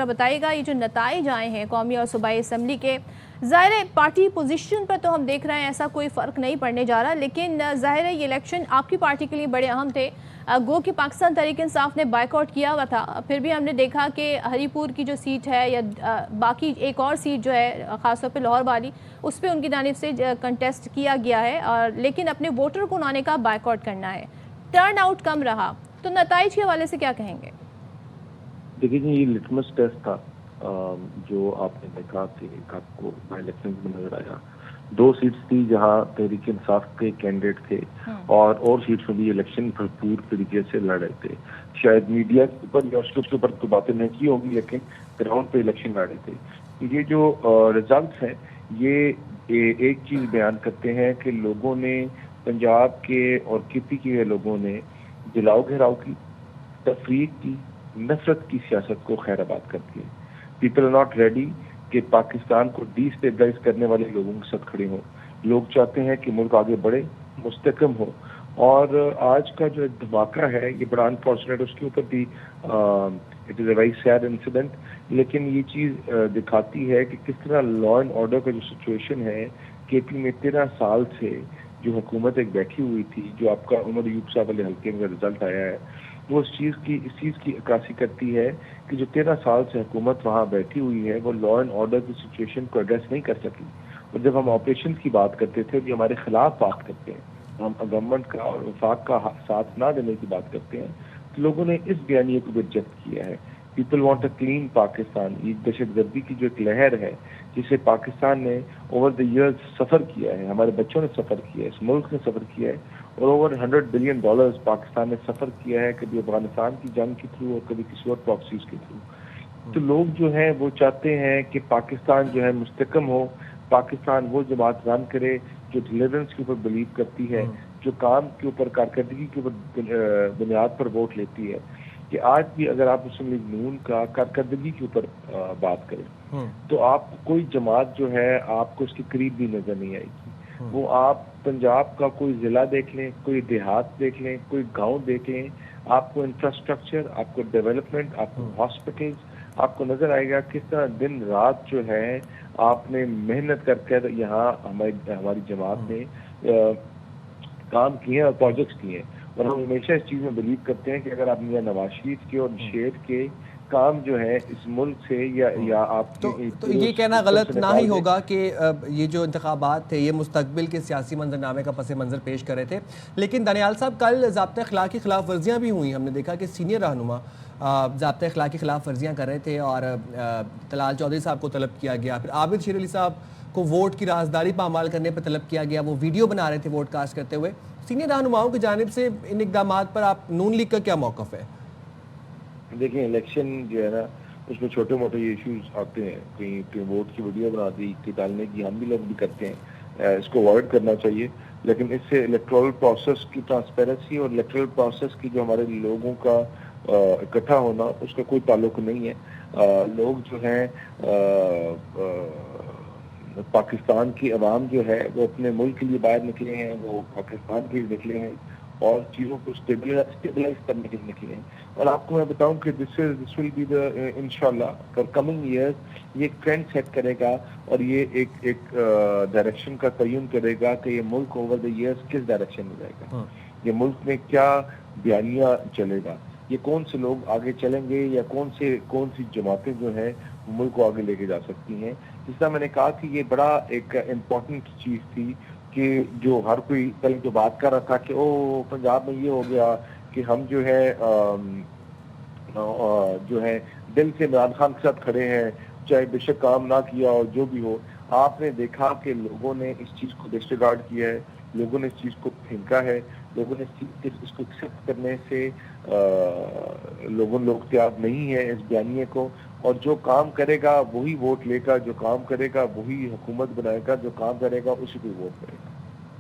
बताइएगा ये जो नताइज आए हैं कौमी और सूबाई असम्बली के, ज़ाहिर है पार्टी पोजीशन पर तो हम देख रहे हैं ऐसा कोई फ़र्क नहीं पड़ने जा रहा, लेकिन ज़ाहिर है ये इलेक्शन आपकी पार्टी के लिए बड़े अहम थे। गो कि पाकिस्तान तहरीक इंसाफ ने बायकॉट किया हुआ था, फिर भी हमने देखा कि हरीपुर की जो सीट है या बाकी एक और सीट जो है ख़ासतौर पर लाहौर वाली, उस पर उनकी जानिब से कंटेस्ट किया गया है, और लेकिन अपने वोटर को उन्होंने कहा बायकॉट करना है। टर्न आउट कम रहा, तो नताइज के हवाले से क्या कहेंगे? देखिए जी, ये लिटमस टेस्ट था जो आपने देखा कि आपको इलेक्शन में नजर आया। 2 सीट्स थी जहां तहरीक इंसाफ के कैंडिडेट थे और सीट्स में भी इलेक्शन भरपूर तरीके से लड़ रहे थे। शायद मीडिया के ऊपर या उसके ऊपर तो बातें नहीं की होंगी, लेकिन ग्राउंड पे इलेक्शन लड़ रहे थे। ये जो रिजल्ट है ये एक चीज बयान करते हैं कि लोगों ने, पंजाब के और किसी के लोगों ने जलाओ घेराव की, तफरीक की, नफरत की सियासत को खैराबाद कर दिया। पीपल आर नॉट रेडी कि पाकिस्तान को डिस्टेबलाइज करने वाले लोगों के साथ खड़े हों। लोग चाहते हैं कि मुल्क आगे बढ़े, मुस्तकम हो। और आज का जो धमाका है ये बड़ा अनफॉर्चुनेट, उसके ऊपर भी it is a very sad incident, लेकिन ये चीज़ दिखाती है कि किस तरह लॉ एंड ऑर्डर का जो सिचुएशन है केपी में 13 साल से जो हुकूमत एक बैठी हुई थी, जो आपका उमर यूब साहब वाले हल्के में रिजल्ट आया है, वो इस चीज़ की अक्कासी करती है कि जो 13 साल से हुकूमत वहाँ बैठी हुई है वो लॉ एंड ऑर्डर की सिचुएशन को एड्रेस नहीं कर सकी। और जब हम ऑपरेशन की बात करते थे, जो हमारे खिलाफ बात करते हैं, हम गवर्नमेंट का और वफाक का साथ ना देने की बात करते हैं, तो लोगों ने इस बयानिए को भी रिजेक्ट किया है। People want a clean Pakistan. ये दहशतगर्दी की जो एक लहर है जिसे पाकिस्तान ने ओवर द ईयर्स सफ़र किया है, हमारे बच्चों ने सफ़र किया है, इस मुल्क ने सफ़र किया है, और ओवर $100 बिलियन पाकिस्तान ने सफ़र किया है, कभी अफगानिस्तान की जंग के थ्रू और कभी किसी और प्रॉक्सीज के थ्रू। तो लोग जो हैं वो चाहते हैं कि पाकिस्तान जो है मुस्तकम हो, पाकिस्तान वो जमात रन करे जो डिलीवरेंस के ऊपर बिलीव करती है, जो काम के ऊपर, कारकर्दगी के ऊपर बुनियाद पर वोट लेती है। कि आज भी अगर आप मुस्लिम लीग नून का कारकर्दगी के ऊपर बात करें तो आप कोई जमात जो है आपको उसके करीब भी नजर नहीं आएगी। वो आप पंजाब का कोई जिला देख लें, कोई देहात देख लें, कोई गांव देख लें, आपको इंफ्रास्ट्रक्चर, आपको डेवलपमेंट, आपको हॉस्पिटल्स, आपको नजर आएगा किस तरह दिन रात जो है आपने मेहनत करके यहाँ हमारी जमात ने काम किए और प्रोजेक्ट्स किए। और हम हमेशा इस चीज में बिलीव करते हैं कि अगर आप मियां नवाज शरीफ के और शेर के काम जो है इस मुल्क से या आप तो ये कहना गलत ना ही होगा कि ये जो इंतखाबात थे ये मुस्तकबिल के सियासी मंजरनामे का पस मंज़र पेश कर रहे थे। लेकिन दानियाल साहब, कल ज़ाब्ता अखलाक की खिलाफ वर्जियाँ भी हुई। हमने देखा कि सीनियर रहनुमा ज़ाब्ता अखलाक की खिलाफ वर्जियाँ कर रहे थे और तलाल चौधरी साहब को तलब किया गया, फिर आबिद शेर अली साहब को वोट की राजदारी पामाल करने पर तलब किया गया। वो वीडियो बना रहे थे वोट कास्ट करते हुए। सीनियर रहनुमाओं की जानिब से इन इक़दाम पर आप नून लीग का क्या मौक़िफ़ है? देखिए, इलेक्शन जो है ना उसमें छोटे मोटे इश्यूज आते हैं, कहीं वोट की वीडियो बना दी, कहीं डालने की हम भी लोग भी करते हैं, इसको अवॉइड करना चाहिए। लेकिन इससे इलेक्टोरल प्रोसेस की ट्रांसपेरेंसी और इलेक्टोरल प्रोसेस की जो हमारे लोगों का इकट्ठा होना, उसका कोई ताल्लुक नहीं है। लोग जो हैं पाकिस्तान की अवाम जो है वो अपने मुल्क के लिए बाहर निकले हैं, वो पाकिस्तान के लिए निकले हैं और चीज़ों को स्टेबलाइज करने के लिए निकले हैं। और आपको मैं बताऊं कि दिस विल बी द इंशाल्लाह फॉर कमिंग ईयर्स ये एक ट्रेंड सेट करेगा और ये एक डायरेक्शन का तयन करेगा कि ये मुल्क ओवर द ईयर्स किस डायरेक्शन में जाएगा, ये मुल्क में क्या बयानिया चलेगा, ये कौन से लोग आगे चलेंगे या कौन सी जमातें जो है मुल्क को आगे लेके जा सकती हैं। जिस तरह मैंने कहा कि ये बड़ा एक इम्पोर्टेंट चीज़ थी कि जो हर कोई कल जो बात कर रहा था कि ओ पंजाब में ये हो गया कि हम जो है दिल से इमरान खान के साथ खड़े हैं, चाहे बेशक काम ना किया और जो भी हो। आपने देखा कि लोगों ने इस चीज़ को डिस्रिगार्ड किया है, लोगों ने इस चीज़ को फेंका है, लोगों ने इसको एक्सेप्ट करने से लोग तैयार नहीं है इस बयानिए को। और जो काम करेगा वही वोट लेगा, जो काम करेगा वही हुकूमत बनाएगा, जो काम करेगा उसी को वोट करेगा।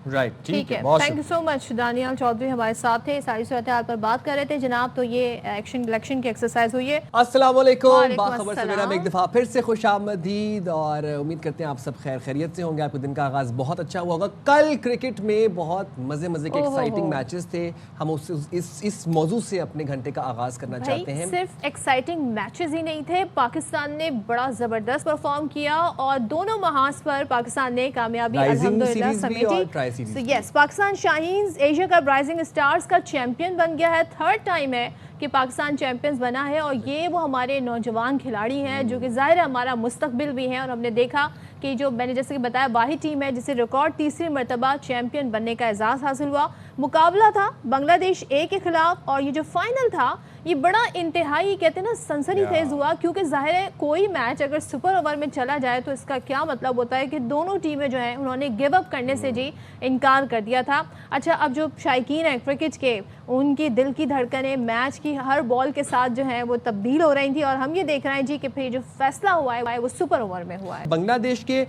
राइट, ठीक है। बहुत thank you so much. Daniyal Chaudhry हमारे साथ थे, सारी सूरत हाल पर बात कर रहे थे जनाब। तो ये इलेक्शन की एक्सरसाइज हुई है। अस्सलाम वालेकुम। वालेकुम बाखबर सवेरा में एक दफ़ा फिर से खुश आमदीद, और उम्मीद करते हैं आप सब खैर खैरियत से होंगे। आपके दिन का आगाज़ बहुत अच्छा हुआ होगा। कल क्रिकेट में बहुत मज़े के एक्साइटिंग मैचेस थे। हम इस मौजू से अपने घंटे का आगाज़ करना चाहते हैं। सिर्फ एक्साइटिंग मैचेस ही नहीं थे, पाकिस्तान ने बड़ा ज़बरदस्त परफॉर्म किया और दोनों महाज पर पाकिस्तान ने कामयाबी अल्हम्दुलिल्लाह समेटी। Yes, Pakistan Shaheens Asia cup rising stars का चैंपियन बन गया है। थर्ड टाइम है कि पाकिस्तान चैंपियंस बना है और ये वो हमारे नौजवान खिलाड़ी हैं जो कि ज़ाहिर है हमारा मुस्तकबिल भी हैं। और हमने देखा कि जो मैंने जैसे कि बताया वाहिद टीम है जिसे रिकॉर्ड तीसरी मरतबा चैंपियन बनने का एजाज़ हासिल हुआ। मुकाबला था बांग्लादेश ए के खिलाफ और ये जो फाइनल था ये बड़ा इंतहाई कहते हैं ना सनसनीखेज हुआ, क्योंकि जाहिर है कोई मैच अगर सुपर ओवर में चला जाए तो इसका क्या मतलब होता है कि दोनों टीमें जो हैं उन्होंने गिव अप करने से जी इनकार कर दिया था। अच्छा, अब जो शायकीन हैं क्रिकेट के उनकी दिल की धड़कनें मैच की हर बॉल के साथ जो है वो तब्दील हो रही थी और हम ये देख रहे हैं जी कि फिर जो फैसला हुआ है वो सुपर ओवर में हुआ है। बांग्लादेश के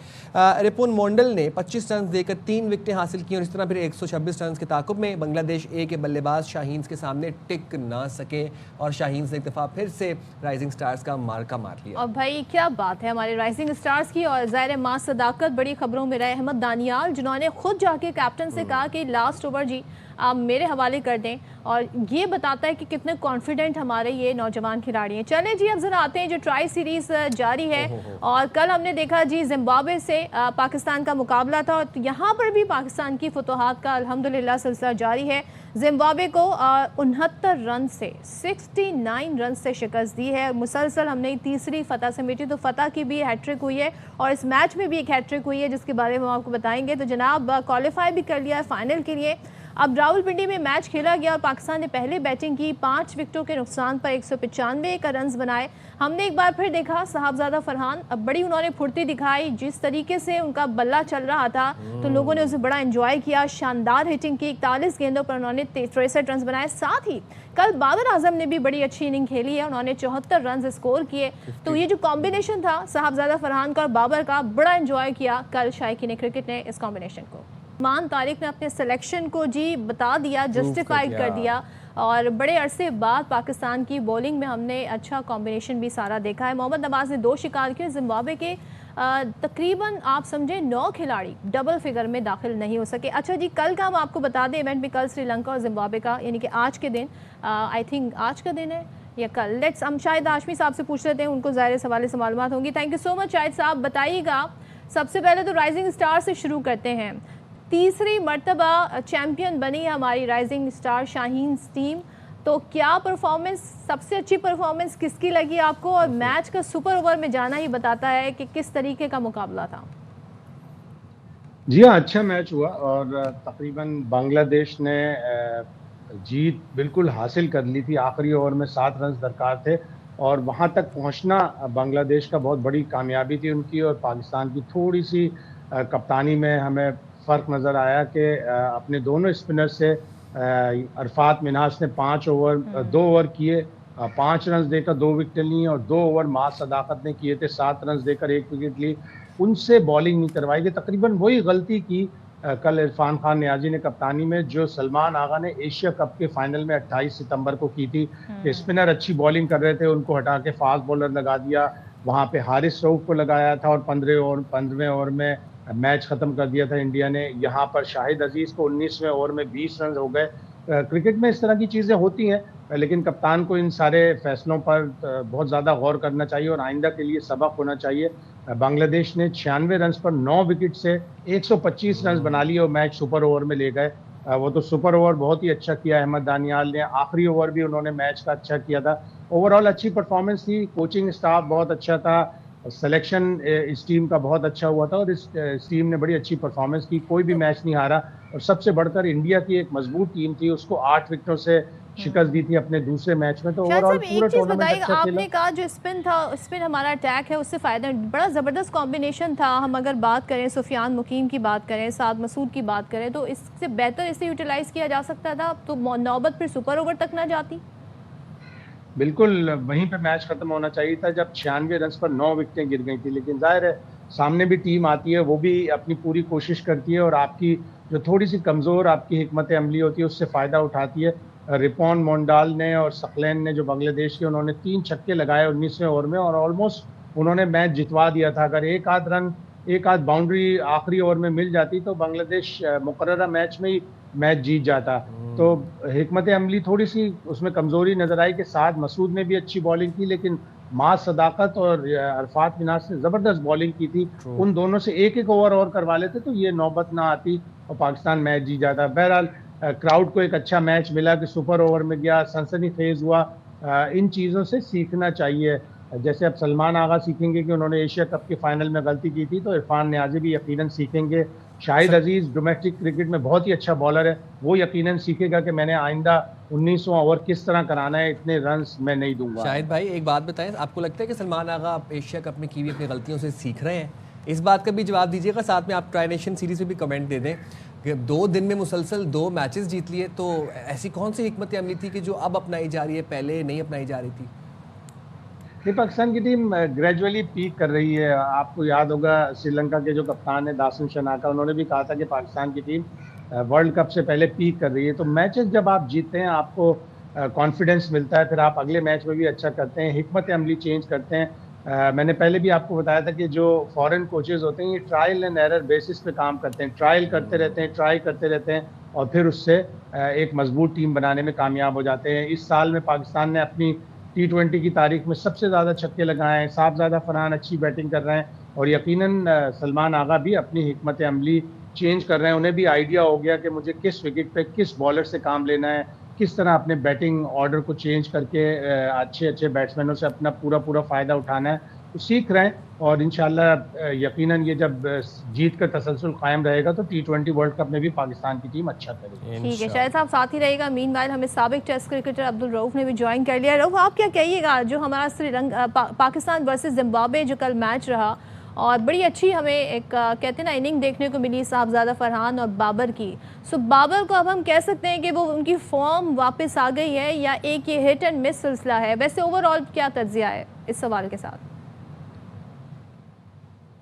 रिपुन मोंडल ने 25 रन देकर 3 विकेटें हासिल की और इस तरह फिर 126 रन के ताकुब में बांग्लादेश ए के बल्लेबाज शाहीन्स के सामने टिक ना सके और शाहीन्स ने एक दफ़ा फिर से राइजिंग स्टार्स का मार्का मार लिया। और भाई क्या बात है हमारे राइजिंग स्टार्स की। और ज़ाहिर मां सदाकत बड़ी खबरों में रहे अहमद दानियाल, जिन्होंने खुद जाके कैप्टन से कहा कि लास्ट ओवर जी आप मेरे हवाले कर दें, और ये बताता है कि कितने कॉन्फिडेंट हमारे ये नौजवान खिलाड़ी हैं। चलें जी, अब ज़रा आते हैं जो ट्राई सीरीज़ जारी है और कल हमने देखा जी जिम्बाब्वे से पाकिस्तान का मुकाबला था और यहाँ पर भी पाकिस्तान की फतोहात का अल्हम्दुलिल्लाह सिलसिला जारी है। जिम्बाब्वे को 69 रन से 69 रन से शिकस्त दी है। मुसलसल हमने तीसरी फतह समेटी, तो फतह की भी हैट्रिक हुई है और इस मैच में भी एक हैट्रिक हुई है जिसके बारे में हम आपको बताएंगे। तो जनाब क्वालिफाई भी कर लिया है फाइनल के लिए। अब रावलपिंडी में मैच खेला गया और पाकिस्तान ने पहले बैटिंग की, 5 विकेटों के नुकसान पर 195 का रन्स बनाए। हमने एक बार फिर देखा साहबजादा फरहान, अब बड़ी उन्होंने फुर्ती दिखाई, जिस तरीके से उनका बल्ला चल रहा था तो लोगों ने उसे बड़ा एंजॉय किया। शानदार हिटिंग की, 41 गेंदों पर उन्होंने 63 रन बनाए। साथ ही कल बाबर आजम ने भी बड़ी अच्छी इनिंग खेली है, उन्होंने 74 रन स्कोर किए। तो ये जो कॉम्बिनेशन था साहबजादा फरहान का और बाबर का, बड़ा एंजॉय किया कल शायकीन क्रिकेट ने इस कॉम्बिनेशन को। मान तारिक ने अपने सिलेक्शन को जी बता दिया, जस्टिफाइड कर दिया और बड़े अरसे बाद पाकिस्तान की बॉलिंग में हमने अच्छा कॉम्बिनेशन भी सारा देखा है। मोहम्मद नवाज ने 2 शिकार किए। जिम्बाब्वे के तकरीबन आप समझे 9 खिलाड़ी डबल फिगर में दाखिल नहीं हो सके। अच्छा जी, कल का हम आपको बता दें इवेंट में, कल श्रीलंका और जिम्बाब्वे का, यानी कि आज के दिन, आई थिंक आज का दिन है या कल, लेट्स हम शायद हाशमी साहब से पूछ लेते हैं, उनको ज़ाहिर सवाल से मालूमात होंगी। Thank you so much Shahid साहब। बताइएगा सबसे पहले तो राइजिंग स्टार से शुरू करते हैं। तीसरी मर्तबा चैंपियन बनी है हमारी राइजिंग स्टार शाहीन्स टीम, तो क्या परफॉर्मेंस, सबसे अच्छी परफॉर्मेंस किसकी लगी आपको? और मैच का सुपर ओवर में जाना ही बताता है कि किस तरीके का मुकाबला था। जी हाँ, अच्छा मैच हुआ और तकरीबन बांग्लादेश ने जीत बिल्कुल हासिल कर ली थी। आखिरी ओवर में 7 रन दरकार थे और वहाँ तक पहुँचना बांग्लादेश का बहुत बड़ी कामयाबी थी उनकी। और पाकिस्तान की थोड़ी सी कप्तानी में हमें फ़र्क नज़र आया कि अपने दोनों स्पिनर से अरफात मिनास ने 2 ओवर किए, 5 रन देकर 2 विकेट ली और 2 ओवर मास सदाकत ने किए थे 7 रन देकर 1 विकेट ली। उनसे बॉलिंग नहीं करवाई गई। तकरीबन वही गलती की कल इरफान खान नियाजी ने कप्तानी में, जो सलमान आगा ने एशिया कप के फाइनल में 28 सितंबर को की थी। कि स्पिनर अच्छी बॉलिंग कर रहे थे, उनको हटा के फास्ट बॉलर लगा दिया। वहाँ पे हारिस रऊफ को लगाया था और 15वें ओवर में मैच ख़त्म कर दिया था इंडिया ने। यहाँ पर शाहिद अजीज़ को 19वें ओवर में 20 रन हो गए। क्रिकेट में इस तरह की चीज़ें होती हैं, लेकिन कप्तान को इन सारे फैसलों पर बहुत ज़्यादा गौर करना चाहिए और आइंदा के लिए सबक होना चाहिए। बांग्लादेश ने 96 रन पर 9 विकेट से 125 रन बना लिए और मैच सुपर ओवर में ले गए। वो तो सुपर ओवर बहुत ही अच्छा किया अहमद दानियाल ने। आखिरी ओवर भी उन्होंने मैच का अच्छा किया था। ओवरऑल अच्छी परफॉर्मेंस थी। कोचिंग स्टाफ बहुत अच्छा था, सिलेक्शन इस टीम का बहुत अच्छा हुआ था और इस टीम ने बड़ी अच्छी परफॉर्मेंस की। कोई भी मैच नहीं हारा और सबसे बढ़कर इंडिया की एक मजबूत टीम थी, उसको 8 विकेटों से शिकस्त दी थी अपने दूसरे मैच में। तो ओवरऑल पूरा टूर्नामेंट अच्छा खेला। आपने कहा जो स्पिन था, स्पिन हमारा अटैक है, उससे फायदा, बड़ा ज़बरदस्त कॉम्बिनेशन था। हम अगर बात करें सुफियान मुकीम की बात करें, साद मसूद की बात करें, तो इससे बेहतर इसे यूटिलाइज़ किया जा सकता था, तो नौबत फिर सुपर ओवर तक ना जाती। बिल्कुल वहीं पे मैच खत्म होना चाहिए था जब 96 रन पर 9 विकेटें गिर गई थी। लेकिन जाहिर है सामने भी टीम आती है, वो भी अपनी पूरी कोशिश करती है और आपकी जो थोड़ी सी कमज़ोर आपकी हिकमत अमली होती है उससे फ़ायदा उठाती है। रिपॉन मोंडाल ने और सकलैन ने जो बांग्लादेश के, उन्होंने 3 छक्के लगाए 19वें ओवर में और ऑलमोस्ट उन्होंने मैच जितवा दिया था। अगर एक आध बाउंड्री आखिरी ओवर में मिल जाती तो बांग्लादेश मुकर्ररा मैच में ही मैच जीत जाता। तो हिकमत अमली थोड़ी सी उसमें कमज़ोरी नज़र आई कि साद मसूद ने भी अच्छी बॉलिंग की, लेकिन मास सदाकत और अरफात मिनास ने ज़बरदस्त बॉलिंग की थी। उन दोनों से एक ओवर और करवा लेते तो ये नौबत ना आती और पाकिस्तान मैच जीत जाता। बहरहाल क्राउड को एक अच्छा मैच मिला कि सुपर ओवर में गया, सनसनी खेज हुआ। इन चीज़ों से सीखना चाहिए। जैसे अब सलमान आगा सीखेंगे कि उन्होंने एशिया कप के फाइनल में गलती की थी, तो इरफान नियाज़ी भी यकीनन सीखेंगे। शाहिद अजीज़ डोमेस्टिक क्रिकेट में बहुत ही अच्छा बॉलर है, वो यकीनन सीखेगा कि मैंने आइंदा 19वां ओवर किस तरह कराना है, इतने रन्स मैं नहीं दूंगा। शाहिद भाई एक बात बताएं, आपको लगता है कि सलमान आगा एशिया कप में की हुई अपनी गलतियों से सीख रहे हैं? इस बात का भी जवाब दीजिएगा, साथ में आप ट्राई नेशन सीरीज़ में भी कमेंट दे दें कि 2 दिन में मुसलसल 2 मैचेस जीत लिए, तो ऐसी कौन सी हिकमत अमली थी कि जो अब अपनाई जा रही है, पहले नहीं अपनाई जा रही थी? ये पाकिस्तान की टीम ग्रेजुअली पीक कर रही है। आपको याद होगा श्रीलंका के जो कप्तान है दासन शनाका, उन्होंने भी कहा था कि पाकिस्तान की टीम वर्ल्ड कप से पहले पीक कर रही है। तो मैचेस जब आप जीतते हैं आपको कॉन्फिडेंस मिलता है, फिर आप अगले मैच में भी अच्छा करते हैं, हिकमत अमली चेंज करते हैं। मैंने पहले भी आपको बताया था कि जो फॉरेन कोचेज़ होते हैं ये ट्रायल एंड एरर बेसिस पे काम करते हैं, ट्रायल करते रहते हैं, ट्राई करते रहते हैं और फिर उससे एक मजबूत टीम बनाने में कामयाब हो जाते हैं। इस साल में पाकिस्तान ने अपनी T20 की तारीख में सबसे ज़्यादा छक्के लगाए हैं। साहबजादा फरहान अच्छी बैटिंग कर रहे हैं और यकीनन सलमान आगा भी अपनी हिकमत अमली चेंज कर रहे हैं। उन्हें भी आइडिया हो गया कि मुझे किस विकेट पे किस बॉलर से काम लेना है, किस तरह अपने बैटिंग ऑर्डर को चेंज करके अच्छे बैट्समैनों से अपना पूरा फ़ायदा उठाना है। तो सीख रहे हैं और इंशाल्लाह यकीनन ये जब जीत का तसलसल कायम रहेगा तो T20 वर्ल्ड कप में भी पाकिस्तान की टीम अच्छा करेगी। ठीक है, शायद साहब साथ ही रहेगा। मीनवाइल हमें साबिक टेस्ट क्रिकेटर अब्दुल रऊफ ने भी ज्वाइन कर लिया। रऊफ, आप क्या कहिएगा, जो हमारा श्रीलंका पाकिस्तान वर्सेस जिम्बाब्वे जो कल मैच रहा और बड़ी अच्छी हमें एक कहते हैं ना इनिंग देखने को मिली साहबजादा फरहान और बाबर की। सो बाबर को अब हम कह सकते हैं कि वो उनकी फॉर्म वापस आ गई है या एक ये हिट एंड मिस सिलसिला है? वैसे ओवरऑल क्या तज्जिया है इस सवाल के साथ?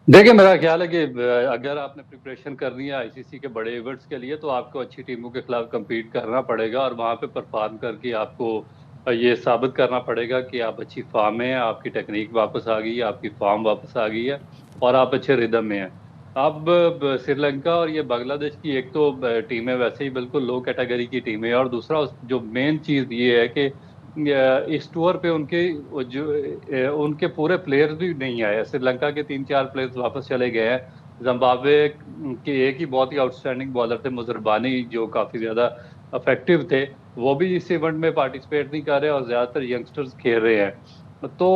देखिए, मेरा ख्याल है कि अगर आपने प्रिपरेशन करनी है आईसीसी के बड़े इवेंट्स के लिए तो आपको अच्छी टीमों के खिलाफ compete करना पड़ेगा और वहाँ पे परफॉर्म करके आपको ये साबित करना पड़ेगा कि आप अच्छी फॉर्म में हैं, आपकी टेक्निक वापस आ गई है, आपकी फॉर्म वापस आ गई है और आप अच्छे रिदम में हैं। अब श्रीलंका और ये बांग्लादेश की एक तो टीमें वैसे ही बिल्कुल लो कैटेगरी की टीमें और दूसरा जो मेन चीज़ ये है कि इस टूर पे उनके पूरे प्लेयर्स भी नहीं आए। श्रीलंका के 3-4 प्लेयर्स वापस चले गए हैं। जिम्बाब्वे के एक ही बहुत ही आउटस्टैंडिंग बॉलर थे मुजरबानी, जो काफ़ी ज़्यादा इफेक्टिव थे, वो भी इस इवेंट में पार्टिसिपेट नहीं कर रहे और ज़्यादातर यंगस्टर्स खेल रहे हैं। तो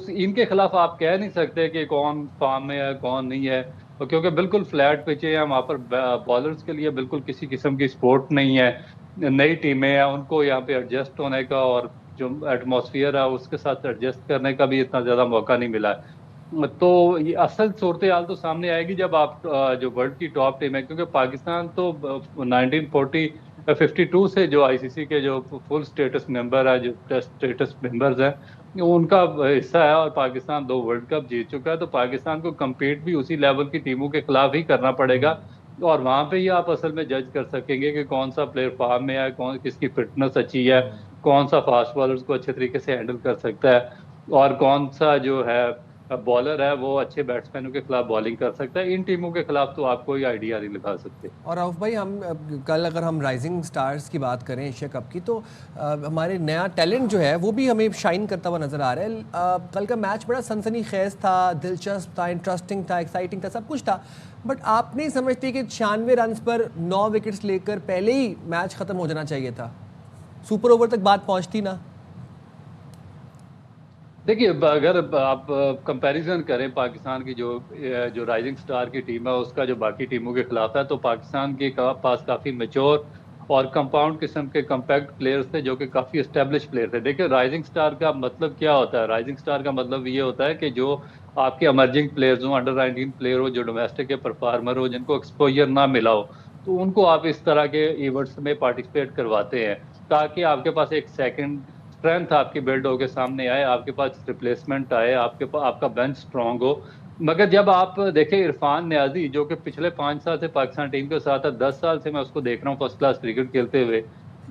इनके खिलाफ आप कह नहीं सकते कि कौन फॉर्म में है कौन नहीं है, क्योंकि बिल्कुल फ्लैट पिचे हैं वहाँ पर। बॉलर्स के लिए बिल्कुल किसी किस्म की सपोर्ट नहीं है। नई टीमें हैं, उनको यहाँ पे एडजस्ट होने का और जो एटमॉस्फेयर है उसके साथ एडजस्ट करने का भी इतना ज़्यादा मौका नहीं मिला है। तो ये असल सूरत हाल तो सामने आएगी जब आप जो वर्ल्ड की टॉप टीम है, क्योंकि पाकिस्तान तो 1952 से जो आईसीसी के जो फुल स्टेटस मेंबर है, जो टेस्ट स्टेटस मेंबर्स हैं, उनका हिस्सा है और पाकिस्तान 2 वर्ल्ड कप जीत चुका है। तो पाकिस्तान को कम्पीट भी उसी लेवल की टीमों के खिलाफ ही करना पड़ेगा और वहाँ पे ही आप असल में जज कर सकेंगे कि कौन सा प्लेयर फॉर्म में है, कौन किसकी फिटनेस अच्छी है, कौन सा फास्ट बॉलर्स को अच्छे तरीके से हैंडल कर सकता है और कौन सा जो है बॉलर है वो अच्छे बैट्समैनों के खिलाफ बॉलिंग कर सकता है। इन टीमों के खिलाफ तो आप कोई आइडिया नहीं लगा सकते। और रऊफ भाई, हम कल अगर हम राइजिंग स्टार्स की बात करें एशिया कप की, तो हमारे नया टैलेंट जो है वो भी हमें शाइन करता हुआ नज़र आ रहा है। कल का मैच बड़ा सनसनीखेज था, दिलचस्प था, इंटरेस्टिंग था, एक्साइटिंग था, सब कुछ था। बट आप नहीं समझते कि 96 रन पर 9 विकेट्स लेकर पहले ही मैच ख़त्म हो जाना चाहिए था? सुपर ओवर तक बात पहुंचती ना? देखिए, अगर आप कंपैरिजन करें पाकिस्तान की जो राइजिंग स्टार की टीम है उसका जो बाकी टीमों के खिलाफ है, तो पाकिस्तान के पास काफ़ी मैच्योर और कंपाउंड किस्म के कम्पैक्ट प्लेयर्स थे जो कि काफ़ी एस्टेब्लिश प्लेयर थे। देखिए, राइजिंग स्टार का मतलब क्या होता है? राइजिंग स्टार का मतलब ये होता है कि जो आपके एमर्जिंग प्लेयर्स हों, अंडर 19 प्लेयर हो, जो डोमेस्टिक के परफॉर्मर हो, जिनको एक्सपोजर ना मिला हो, तो उनको आप इस तरह के इवेंट्स में पार्टिसिपेट करवाते हैं ताकि आपके पास एक सेकंड स्ट्रेंथ आपकी बिल्ड होकर सामने आए, आपके पास रिप्लेसमेंट आए, आपका बेंच स्ट्रांग हो मगर जब आप देखें इरफान न्याजी जो कि पिछले 5 साल से पाकिस्तान टीम के साथ है, 10 साल से मैं उसको देख रहा हूँ फर्स्ट क्लास क्रिकेट खेलते हुए।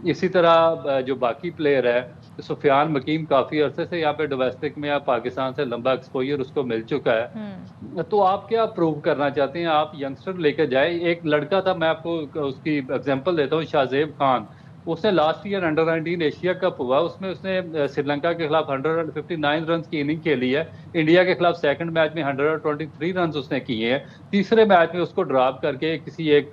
इसी तरह जो बाकी प्लेयर है सुफियान मकीम काफी अरसे से यहाँ पे डोमेस्टिक में या पाकिस्तान से लंबा एक्सपोजर उसको मिल चुका है। तो आप क्या प्रूव करना चाहते हैं? आप यंगस्टर लेकर जाए। एक लड़का था, मैं आपको उसकी एग्जांपल देता हूँ, शाहजेब खान। उसने last year under 19 Asia cup हुआ, उसमें उसने श्रीलंका के खिलाफ 159 रन की इनिंग खेली है। इंडिया के खिलाफ सेकंड मैच में 123 रन उसने किए हैं। तीसरे मैच में उसको ड्रॉप करके किसी एक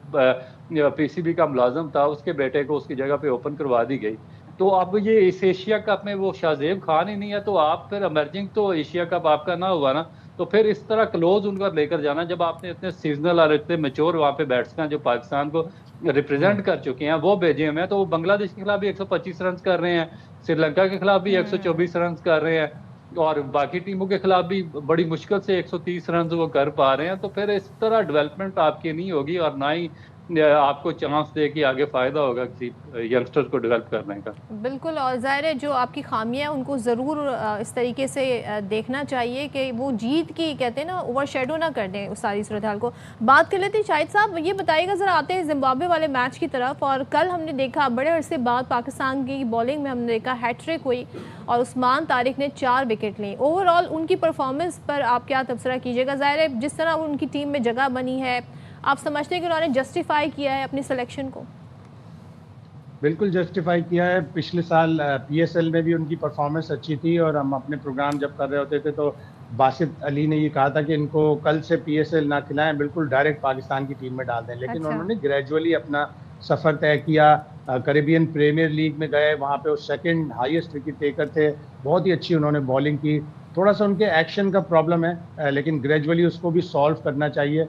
पीसीबी का मुलाजम था, उसके बेटे को उसकी जगह पे ओपन करवा दी गई। तो अब ये इस एशिया कप में वो शाहजेब खान ही नहीं है, तो आप फिर इमर्जिंग तो एशिया कप आपका ना हुआ ना। तो फिर इस तरह क्लोज उनका लेकर जाना, जब आपने इतने सीजनल और इतने मेच्योर वहाँ पे बैट्समैन जो पाकिस्तान को रिप्रेजेंट कर चुके हैं वो भेजे हुए हैं। तो वो बांग्लादेश के खिलाफ भी 125 रन कर रहे हैं, श्रीलंका के खिलाफ भी 124 रन कर रहे हैं, और बाकी टीमों के खिलाफ भी बड़ी मुश्किल से 130 रन वो कर पा रहे हैं। तो फिर इस तरह डेवलपमेंट आपकी नहीं होगी और ना ही आपको चांस दे कि आगे फायदा होगा किसी यंगस्टर को डेवलप करने का। बिल्कुल, और ज़ाहिर है जो आपकी खामियां उनको ज़रूर इस तरीके से देखना चाहिए कि वो जीत की कहते हैं ना ओवर शेडो ना कर दें उस सारी सूरत हाल को। बात कर लेते हैं शाहिद साहब, ये बताइएगा ज़रा, आते हैं जिम्बाब्वे वाले मैच की तरफ। और कल हमने देखा बड़े अरसे बाद पाकिस्तान की बॉलिंग में हमने देखा हैट्रिक हुई और उस्मान तारिक ने 4 विकेट ली। ओवरऑल उनकी परफॉर्मेंस पर आप क्या तबसरा कीजिएगा? ज़ाहिर है जिस तरह उनकी टीम में जगह बनी है, आप समझते हैं कि उन्होंने जस्टिफाई किया है अपनी सिलेक्शन को? बिल्कुल जस्टिफाई किया है। पिछले साल पीएसएल में भी उनकी परफॉर्मेंस अच्छी थी और हम अपने प्रोग्राम जब कर रहे होते थे तो बासित अली ने ये कहा था कि इनको कल से पीएसएल ना खिलाएं, बिल्कुल डायरेक्ट पाकिस्तान की टीम में डाल दें। लेकिन अच्छा। उन्होंने ग्रेजुअली अपना सफ़र तय किया, कैरेबियन प्रीमियर लीग में गए, वहाँ पे वो सेकंड हाईएस्ट विकेट टेकर थे। बहुत ही अच्छी उन्होंने बॉलिंग की। थोड़ा सा उनके एक्शन का प्रॉब्लम है, लेकिन ग्रेजुअली उसको भी सॉल्व करना चाहिए।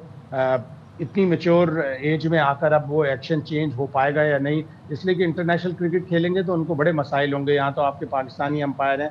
इतनी मेच्योर एज में आकर अब वो एक्शन चेंज हो पाएगा या नहीं, इसलिए कि इंटरनेशनल क्रिकेट खेलेंगे तो उनको बड़े मसाइल होंगे। यहाँ तो आपके पाकिस्तानी अंपायर हैं,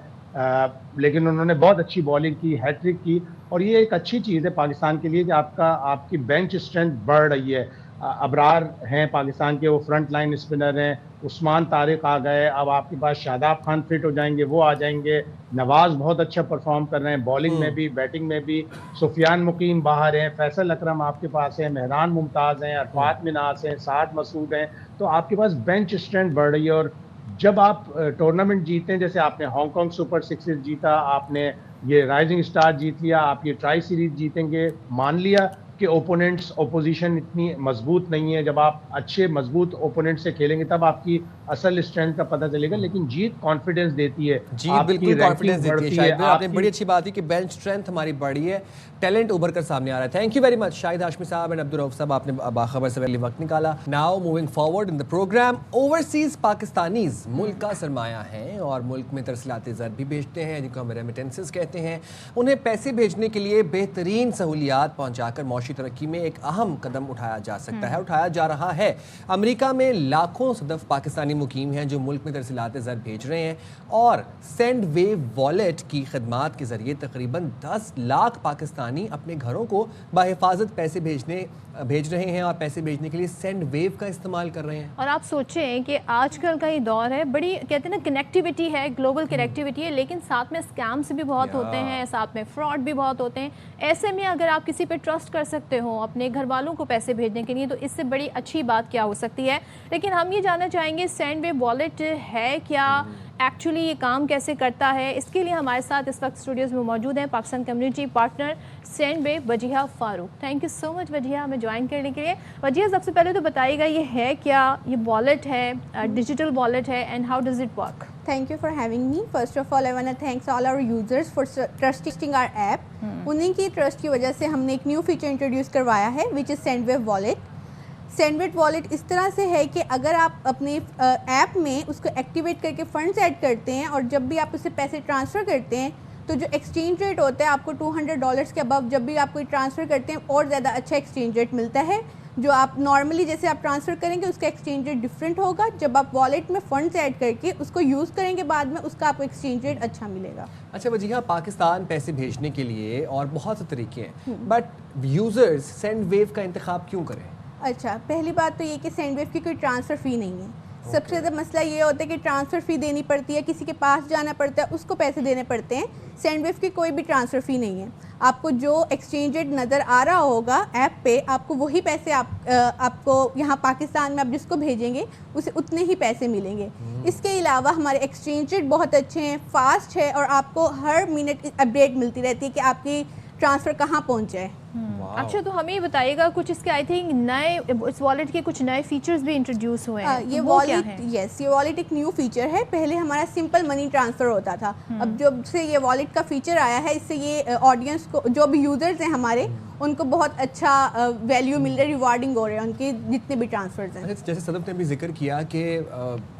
लेकिन उन्होंने बहुत अच्छी बॉलिंग की, हैट्रिक की, और ये एक अच्छी चीज़ है पाकिस्तान के लिए कि आपकी बेंच स्ट्रेंथ बढ़ रही है। अबरार हैं पाकिस्तान के, वो फ्रंट लाइन स्पिनर हैं। उस्मान तारिक आ गए, अब आपके पास शादाब खान फिट हो जाएंगे, वो आ जाएंगे। नवाज बहुत अच्छा परफॉर्म कर रहे हैं, बॉलिंग में भी बैटिंग में भी। सुफियान मुकीम बाहर हैं, फैसल अकरम आपके पास है, मेहरान मुमताज़ हैं, अरफात मिनास हैं, साद मसूद हैं। तो आपके पास बेंच स्ट्रेंथ बढ़ रही है। और जब आप टूर्नामेंट जीते हैं, जैसे आपने हांगकांग सुपर सिक्सेस जीता, आपने ये राइजिंग स्टार जीत लिया, आप ये ट्राई सीरीज जीतेंगे, मान लिया कि ओपोनेंट्स ओपोजिशन इतनी मजबूत नहीं है। जब आप अच्छे मजबूत ओपोनेंट से खेलेंगे तब आपकी असल स्ट्रेंथ का पता चलेगा। लेकिन जीत कॉन्फिडेंस देती है, जीत बिल्कुल कॉन्फिडेंस देती है। शाहिद भाई आपने बड़ी अच्छी बात की कि बेंच स्ट्रेंथ हमारी बढ़ी है, टैलेंट उभर कर सामने आ रहा है। Thank you very much Shahid Hashmi साहब एंड अब्दुल रऊफ साहब, आपने बाखबर से पहले वक्त निकाला। Now moving forward in the programme, overseas Pakistanis मुल्क का सरमाया है और मुल्क में तरसलाते ज़र भी भेजते हैं, जिनको हम रेमिटेंसेस कहते हैं। उन्हें पैसे भेजने के लिए बेहतरीन सहूलियात पहुँचाकर मौशी तरक्की में एक अहम कदम उठाया जा सकता है, उठाया जा रहा है। अमेरिका में लाखों सदफ पाकिस्तानी मुकीम हैं जो मुल्क में तरसलाते ज़र भेज रहे हैं और सेंड वेव वॉलेट की खदमात के ज़रिए तकरीबन 10 लाख पाकिस्तानी अपने घरों को बाहिफाजत पैसे भेज रहे हैं और पैसे भेजने के लिए सेंड वेव का इस्तेमाल कर रहे हैं। और आप सोचें कि आजकल का ये दौर है, बड़ी कहते हैं ना कनेक्टिविटी है, ग्लोबल कनेक्टिविटी है, लेकिन साथ में स्कैम्स भी बहुत होते हैं, साथ में फ्रॉड भी बहुत होते हैं। ऐसे में अगर आप किसी पे ट्रस्ट कर सकते हो अपने घर वालों को पैसे भेजने के लिए, तो इससे बड़ी अच्छी बात क्या हो सकती है। लेकिन हम ये जानना चाहेंगे सेंड वेव वॉलेट है क्या, एक्चुअली ये काम कैसे करता है। इसके लिए हमारे साथ इस वक्त स्टूडियोज़ में मौजूद हैं Pakistan community partner send wave Wajiha Farooq. Thank you so much Wajiha हमें ज्वाइन करने के लिए। वजीहा सबसे पहले तो बताइएगा ये है क्या, ये वॉलेट है, डिजिटल वॉलेट है, and how does it work? Thank you for having me. First of all, I want to thank all our users for trusting our app. उन्हीं की ट्रस्ट की वजह से हमने एक न्यू फीचर इंट्रोड्यूस करवाया है विच इज़ सेंडवेव वॉलेट। सेंडवेव वॉलेट इस तरह से है कि अगर आप अपने ऐप में उसको एक्टिवेट करके फंड्स ऐड करते हैं और जब भी आप उससे पैसे ट्रांसफ़र करते हैं तो जो एक्सचेंज रेट होता है आपको $200 के अबव जब भी आप कोई ट्रांसफ़र करते हैं और ज़्यादा अच्छा एक्सचेंज रेट मिलता है। जो आप नॉर्मली जैसे आप ट्रांसफ़र करेंगे उसका एक्सचेंज रेट डिफरेंट होगा। जब आप वॉलेट में फ़ंड्स ऐड करके उसको यूज़ करेंगे बाद में उसका आपको एक्सचेंज रेट अच्छा मिलेगा। अच्छा वजीहा, पाकिस्तान पैसे भेजने के लिए और बहुत से तरीके हैं, बट यूज़र्स सेंड वेव का इंतखाब क्यों करें? अच्छा, पहली बात तो ये कि सेंडवेव की कोई ट्रांसफ़र फ़ी नहीं है। सबसे ज़्यादा मसला ये होता है कि ट्रांसफ़र फ़ी देनी पड़ती है, किसी के पास जाना पड़ता है, उसको पैसे देने पड़ते हैं। सेंडवेव की कोई भी ट्रांसफ़र फ़ी नहीं है। आपको जो एक्सचेंज रेट नज़र आ रहा होगा ऐप पे, आपको वही पैसे आपको यहाँ पाकिस्तान में आप जिसको भेजेंगे उसे उतने ही पैसे मिलेंगे। इसके अलावा हमारे एक्सचेंज रेट बहुत अच्छे हैं, फास्ट है, और आपको हर मिनट अपडेट मिलती रहती है कि आपकी ट्रांसफ़र कहाँ पहुँचा है। अच्छा, तो हमें ये बताइएगा कुछ इसके आई थिंक नए इस वॉलेट के कुछ नए फीचर्स भी इंट्रोड्यूस हुए हैं। ये तो वो क्या वॉलेट, हैं? यस, ये वॉलेट एक न्यू फीचर है। पहले हमारा सिंपल मनी ट्रांसफ़र होता था। अब जब से ये वॉलेट का फीचर आया है, इससे ये ऑडियंस को, जो भी यूज़र्स हैं हमारे, उनको बहुत अच्छा वैल्यू मिल रहा है, रिवार्डिंग हो रहे हैं उनके जितने भी ट्रांसफर्स हैं। जैसे सदफ ने भी जिक्र किया कि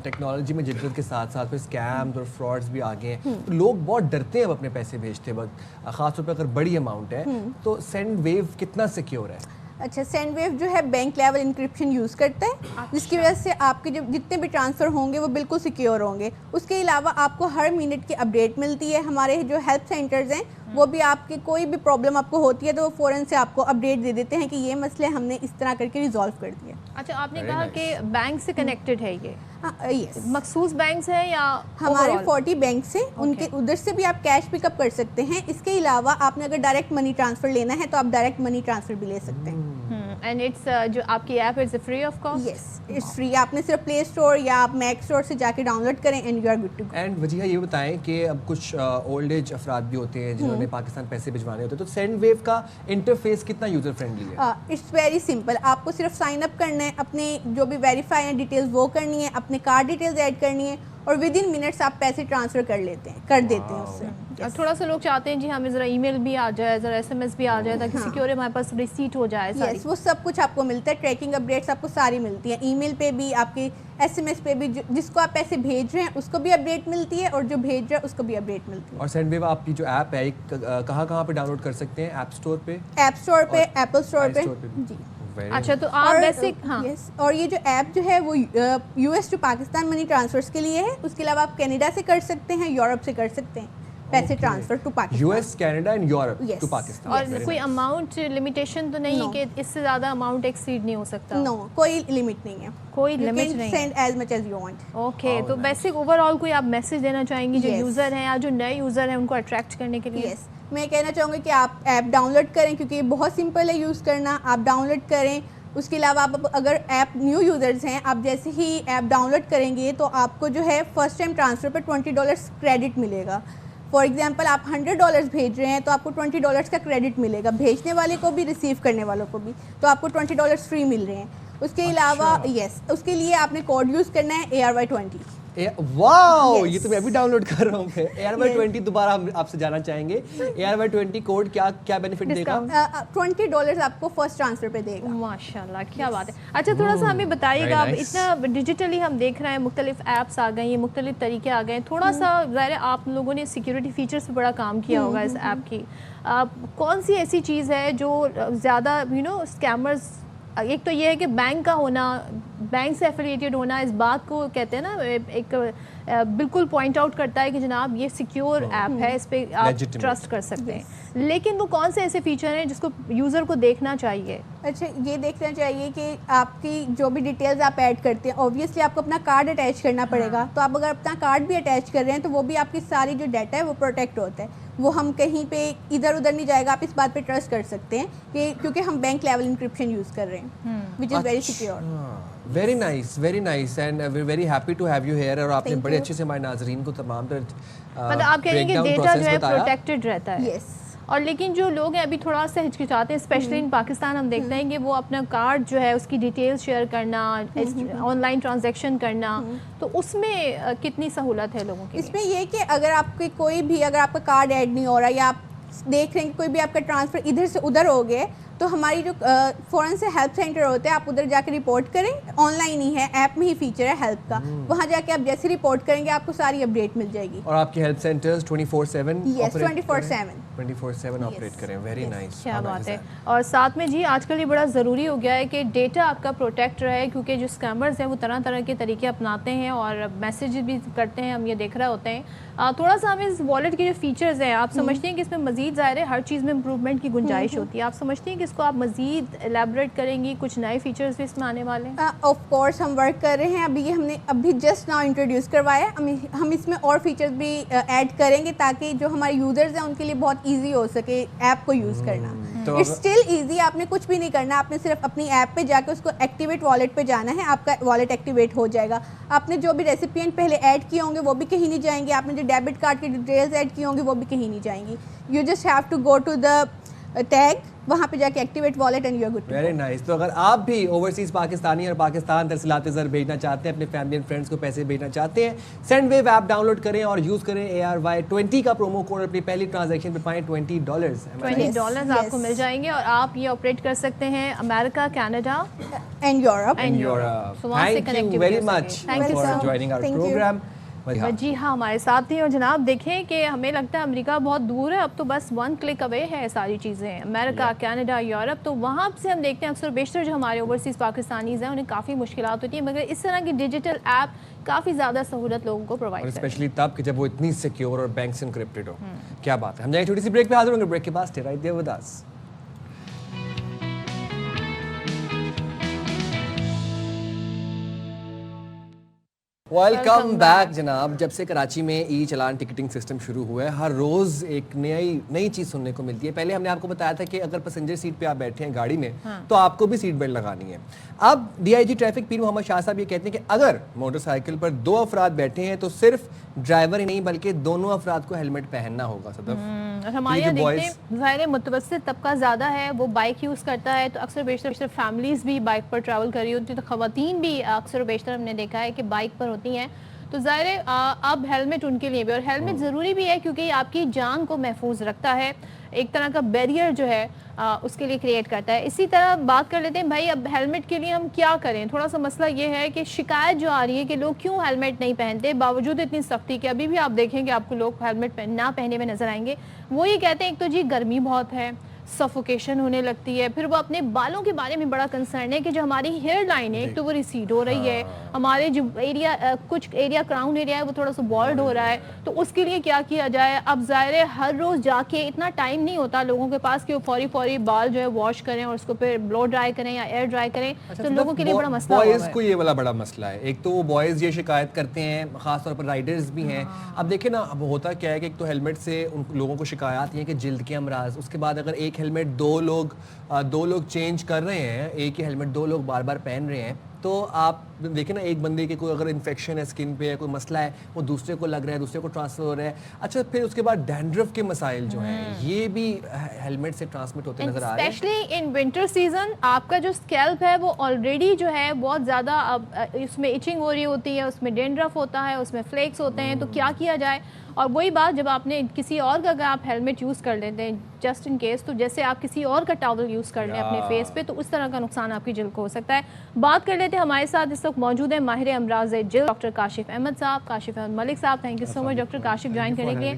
टेक्नोलॉजी में जिद्दत के साथ साथ फिर स्कैम्स और फ्रॉड्स भी आ गए हैं, तो लोग बहुत डरते हैं अब अपने पैसे भेजते वक्त, ख़ासतौर पर अगर बड़ी अमाउंट है। तो सेंड वेव कितना सिक्योर है? अच्छा, सेंडवेव जो है बैंक लेवल इंक्रिप्शन यूज़ करता है, जिसकी वजह से आपके जो जितने भी ट्रांसफ़र होंगे वो बिल्कुल सिक्योर होंगे। उसके अलावा आपको हर मिनट की अपडेट मिलती है। हमारे जो हेल्प सेंटर्स हैं वो भी आपकी कोई भी प्रॉब्लम आपको होती है तो वो फ़ौरन से आपको अपडेट दे देते हैं कि ये मसले हमने इस तरह करके रिजॉल्व कर दिया। अच्छा, आपने कहा कि बैंक से कनेक्टेड है ये, यस, मखसूस बैंक है या हमारे overall? 40 बैंक से, उनके उधर से भी आप कैश पिकअप कर सकते हैं। इसके अलावा आपने अगर डायरेक्ट मनी ट्रांसफ़र लेना है तो आप डायरेक्ट मनी ट्रांसफ़र भी ले सकते हैं। एंड इट्स जो आपकी app is free of cost? Yes, it's free. आपने सिर्फ प्ले स्टोर या आप मैक स्टोर से जाके डाउनलोड करें and you are good to go. And Wajiha ये बताएं कि अब कुछ ओल्ड एज अफराद भी होते हैं जिन्होंने पाकिस्तान पैसे भिजवाने होते हैं, तो सेंड वेव का इंटरफेस कितना यूज़र फ्रेंडली है? It's very simple. आपको सिर्फ साइन अप करना है, अपने जो भी वेरीफाई है डिटेल्स वो करनी है, अपने कार्ड डिटेल्स ऐड करनी है, और विद इन मिनट्स आप पैसे ट्रांसफ़र कर देते हैं उससे। थोड़ा सा लोग चाहते हैं जी हमें ज़रा ईमेल भी आ जाए, ज़रा SMS भी आ जाए, ताकि सिक्योर हमारे पास रिसीट हो जाए सारी। यस, वो सब कुछ आपको मिलता है। ट्रैकिंग अपडेट्स आपको सारी मिलती हैं, ईमेल पे भी, आपके SMS पे भी। जिसको आप पैसे भेज रहे हैं उसको भी अपडेट मिलती है, और जो भेज रहा है उसको भी अपडेट मिलती है। और सेंड वेव आपकी जो ऐप है कहाँ पे डाउनलोड कर सकते हैं? ऐप स्टोर पे, ऐप स्टोर पे, एप्पल स्टोर पे भी? जी। अच्छा, तो आप बेसिक, हाँ, यस, और ये जो ऐप जो है वो US to Pakistan money transfers के लिए है। उसके अलावा आप कनाडा से कर सकते हैं, यूरोप से कर सकते हैं पैसे transfer to Pakistan. US, Canada and Europe Yes. To Pakistan. और कोई अमाउंट लिमिटेशन तो नहीं है कि इससे ज़्यादा अमाउंट एक्सीड नहीं हो सकता? नो, कोई लिमिट नहीं है, कोई लिमिट नहीं है। Send as much as you want. Okay, तो बेसिक ओवरऑल कोई आप मैसेज देना चाहेंगी जो Yes. यूज़र हैं या जो नए यूज़र हैं उनको अट्रैक्ट करने के लिए? यस, मैं कहना चाहूँगी कि आप ऐप डाउनलोड करें, क्योंकि ये बहुत सिंपल है यूज़ करना। आप डाउनलोड करें। उसके अलावा आप अगर ऐप न्यू यूज़र्स हैं, आप जैसे ही ऐप डाउनलोड करेंगे तो आपको जो है फर्स्ट टाइम ट्रांसफ़र पर $20 क्रेडिट मिलेगा। फॉर एग्जांपल आप $100 भेज रहे हैं तो आपको $20 का क्रेडिट मिलेगा, भेजने वाले को भी रिसीव करने वालों को भी, तो आपको $20 फ्री मिल रहे हैं। उसके अलावा यस, उसके लिए आपने कोड यूज़ करना है ARY20। Wow, Yes. ये तो मैं भी डाउनलोड कर रहा हूँ। ARY20 दोबारा हम आपसे जानना चाहेंगे, ARY20 कोड क्या बेनिफिट देगा? $20 आपको फर्स्ट ट्रांसफ़र पे देगा। माशाल्लाह, क्या बात है। अच्छा, थोड़ा सा हमें बताइएगा, अब Very nice. इतना डिजिटली हम देख रहे हैं, मुख्तलिफ ऐप्स आ गई हैं, मुख्तलिफ तरीके आ गए हैं, थोड़ा सा ज़ाहिर है आप लोगों ने सिक्योरिटी फीचर्स पे बड़ा काम किया होगा इस ऐप की। कौन सी ऐसी चीज़ है जो ज़्यादा स्कैमर्स, एक तो ये है कि बैंक का होना, बैंक से एफिलिएटेड होना, इस बात को कहते हैं ना, एक बिल्कुल पॉइंट आउट करता है कि जनाब ये सिक्योर ऐप है, इस पे आप Legitimate. ट्रस्ट कर सकते हैं। लेकिन वो कौन से ऐसे फीचर हैं जिसको यूज़र को देखना चाहिए? अच्छा, ये देखना चाहिए कि आपकी जो भी डिटेल्स आप ऐड करते हैं, ऑब्वियसली आपको अपना कार्ड अटैच करना पड़ेगा। तो आप अगर अपना कार्ड भी अटैच कर रहे हैं तो वो भी आपकी सारी जो डाटा है वो प्रोटेक्ट होता है, वो हम कहीं पे इधर उधर नहीं जाएगा। आप इस बात पे ट्रस्ट कर सकते हैं कि क्योंकि हम बैंक लेवल इंक्रिप्शन यूज़ कर रहे हैं, which is very secure. Very nice and we very happy to have you here. और आपने Thank बड़े you. अच्छे से हमारे नाज़रीन को तमाम मतलब आप कह रहे हैं कि डेटा जो है प्रोटेक्टेड रहता है। यस, और लेकिन जो लोग हैं अभी थोड़ा सा हिचकिचाते हैं, स्पेशली इन पाकिस्तान हम देखते हैं कि वो अपना कार्ड जो है उसकी डिटेल्स शेयर करना, ऑनलाइन ट्रांजैक्शन करना, तो उसमें कितनी सहूलत है लोगों के लिए? इसमें ये कि अगर आपके कोई भी, अगर आपका कार्ड ऐड नहीं हो रहा या आप देख रहे हैं कि कोई भी आपका ट्रांसफ़र इधर से उधर हो गए, तो हमारी जो फ़ौरन से हेल्प सेंटर होते हैं, आप उधर जाके रिपोर्ट करें। ऑनलाइन ही है, ऐप में ही फीचर है हेल्प का, वहाँ जाके आप जैसे रिपोर्ट करेंगे आपको सारी अपडेट मिल जाएगी। और आपके हेल्प सेंटर्स 24/7 Yes, 24/7 24/7 ऑपरेट करें। वेरी नाइस, क्या बात है। और साथ में जी आजकल ये बड़ा ज़रूरी हो गया है कि डेटा आपका प्रोटेक्ट रहे, क्योंकि जो स्कैमर्स हैं वो तरह तरह के तरीके अपनाते हैं और मैसेज भी करते हैं, हम ये देख रहे होते हैं। थोड़ा सा हमें इस वॉलेट के जो फीचर्स हैं, आप समझते हैं कि इसमें मज़ीद ज़ाहिर है हर चीज़ में इम्प्रूवमेंट की गुंजाइश होती है? आप समझते हैं कि इसको आप मज़ीद एलैबोरेट करेंगी, कुछ नए फीचर्स भी इसमें आने वाले हैं? ऑफ कोर्स हम वर्क कर रहे हैं, हमने अभी जस्ट नाउ इंट्रोड्यूस करवाया है। हम इसमें और फीचर्स भी ऐड करेंगे ताकि जो हमारे यूज़र्स हैं उनके लिए बहुत ईजी हो सके ऐप को यूज़ करना। तो इट्स स्टिल ईजी, आपने कुछ भी नहीं करना, आपने सिर्फ अपनी ऐप पे जाकर उसको एक्टिवेट वॉलेट पे जाना है, आपका वॉलेट एक्टिवेट हो जाएगा। आपने जो भी रेसिपिएंट पहले ऐड किए होंगे वो भी कहीं नहीं जाएंगे, आपने जो डेबिट कार्ड की डिटेल्स ऐड किए होंगे वो भी कहीं नहीं जाएंगी। You just have to go to the tag, वहाँ पे जाके activate wallet and you are good. Very nice. तो अगर आप भी ओवरसीज पाकिस्तानी और पाकिस्तान तरसीलात ज़र भेजना चाहते हैं, अपने फैमिली एंड फ्रेंड्स को पैसे भेजना चाहते हैं, सेंडवेव ऐप डाउनलोड करें और यूज़ करें ARY20 का प्रोमो कोड, अपनी पहली ट्रांजैक्शन पे पाएं $20। $20 आपको मिल जाएंगे और आप ये ऑपरेट कर सकते हैं America, Canada and Europe. So वहाँ से Thank you connectivity very हो much सके। Thank you for so much. joining our Thank you. program. जी हाँ, हमारे साथ थे। और जनाब देखें कि हमें लगता है अमेरिका बहुत दूर है, अब तो बस 1 क्लिक अवे है सारी चीज़ें, अमेरिका, कनाडा, यूरोप। तो वहाँ से हम देखते हैं अक्सर बेशतर जो हमारे ओवरसीज़ पाकिस्तानीज़ हैं उन्हें काफ़ी मुश्किलात होती है, मगर इस तरह की डिजिटल ऐप काफ़ी ज़्यादा सहूलत लोगों को प्रोवाइड और करती है। स्पेशली तब कि जब वो इतनी सिक्योर और बैंक से इनक्रिप्टेड हो। क्या बात है। हम जाएंगे छोटी सी ब्रेक पे, हाजिर होंगे ब्रेक के बाद। Stay right there with us. Welcome back जनाब। जब से कराची में ई चलान टिकटिंग सिस्टम शुरू हुआ है, हर रोज़ एक नई चीज़ सुनने को मिलती है। पहले हमने आपको बताया था कि अगर पैसेंजर सीट पे आप बैठे हैं गाड़ी में, तो आपको भी सीट बेल्ट लगानी है। अब DIG ट्रैफिक पीर मोहम्मद शाह साहब ये कहते हैं कि अगर मोटरसाइकिल पर 2 अफराद बैठे हैं तो सिर्फ ड्राइवर ही नहीं बल्कि दोनों अफराद को हेलमेट पहनना होगा। और हमारे यहाँ देखते हैं ज़ाहिर मुतवस्सित तबका ज़्यादा है, वो बाइक यूज़ करता है, तो अक्सर बेशतर फैमिलीज़ भी बाइक पर ट्रैवल कर रही होती है, तो ख़वातीन भी अक्सर बेशतर हमने देखा है कि बाइक पर होती हैं। तो ज़ाहिर है अब हेलमेट उनके लिए भी, और हेलमेट ज़रूरी भी है क्योंकि आपकी जान को महफूज रखता है, एक तरह का बैरियर जो है उसके लिए क्रिएट करता है। इसी तरह बात कर लेते हैं भाई, अब हेलमेट के लिए हम क्या करें। थोड़ा सा मसला ये है कि शिकायत जो आ रही है कि लोग क्यों हेलमेट नहीं पहनते, बावजूद इतनी सख्ती के अभी भी आप देखेंगे आपको लोग हेलमेट ना पहने में नजर आएंगे। वो ये कहते हैं एक तो जी गर्मी बहुत है, सफोकेशन होने लगती है, फिर वो अपने बालों के बारे में बड़ा कंसर्न है कि जो हमारी हेयर लाइन है एक तो वो रिसीड हो रही है, हमारे जो एरिया कुछ एरिया क्राउन एरिया है वो थोड़ा सा बॉल्ड हो रहा है, तो उसके लिए क्या किया जाए। अब ज़ाहिर है हर रोज़ जाके इतना टाइम नहीं होता लोगों के पास कि वो फौरी बाल जो है वॉश करें और उसको फिर ब्लो ड्राई करें या एयर ड्राई करें। तो लोगों के लिए बड़ा मसला है। बॉयज़ को ये वाला बड़ा मसला है। एक तो वो बॉयज़ ये शिकायत करते हैं, ख़ासतौर पर राइडर्स भी हैं। अब देखिए ना, अब होता क्या है कि एक तो हेलमेट से उन लोगों को शिकायत ये है कि जिल्द के अमराज, उसके बाद अगर एक हेलमेट दो लोग चेंज कर रहे हैं, एक ही हेलमेट 2 लोग बार बार पहन रहे हैं, तो आप देखिए ना, एक बंदे के कोई अगर इन्फेक्शन है स्किन पे, कोई मसला है, वो दूसरे को लग रहा है, दूसरे को ट्रांसफर हो रहा है। अच्छा, फिर उसके बाद डैंड्रफ के मसाइल जो हैं ये भी हेलमेट से ट्रांसमिट होते नजर आ रहे हैं। स्पेशली इन विंटर सीजन आपका जो स्कैल्प है वो ऑलरेडी जो है बहुत ज़्यादा उसमें इचिंग हो रही होती है, उसमें डैंड्रफ होता है, उसमें फ्लेक्स होते हैं। तो क्या किया जाए। और वही बात, जब आपने किसी और का अगर आप हेलमेट यूज़ कर लेते हैं जस्ट इन केस, तो जैसे आप किसी और का टॉवल यूज़ कर लें अपने फेस पे, तो उस तरह का नुकसान आपकी जिल्द को हो सकता है। बात कर लेते हैं, हमारे साथ इस वक्त मौजूद है माहिर अमराज जिल्द डॉक्टर काशिफ अहमद साहब, काशिफ अहमद मलिक साहब। Thank you so much doctor Kashif join करेंगे।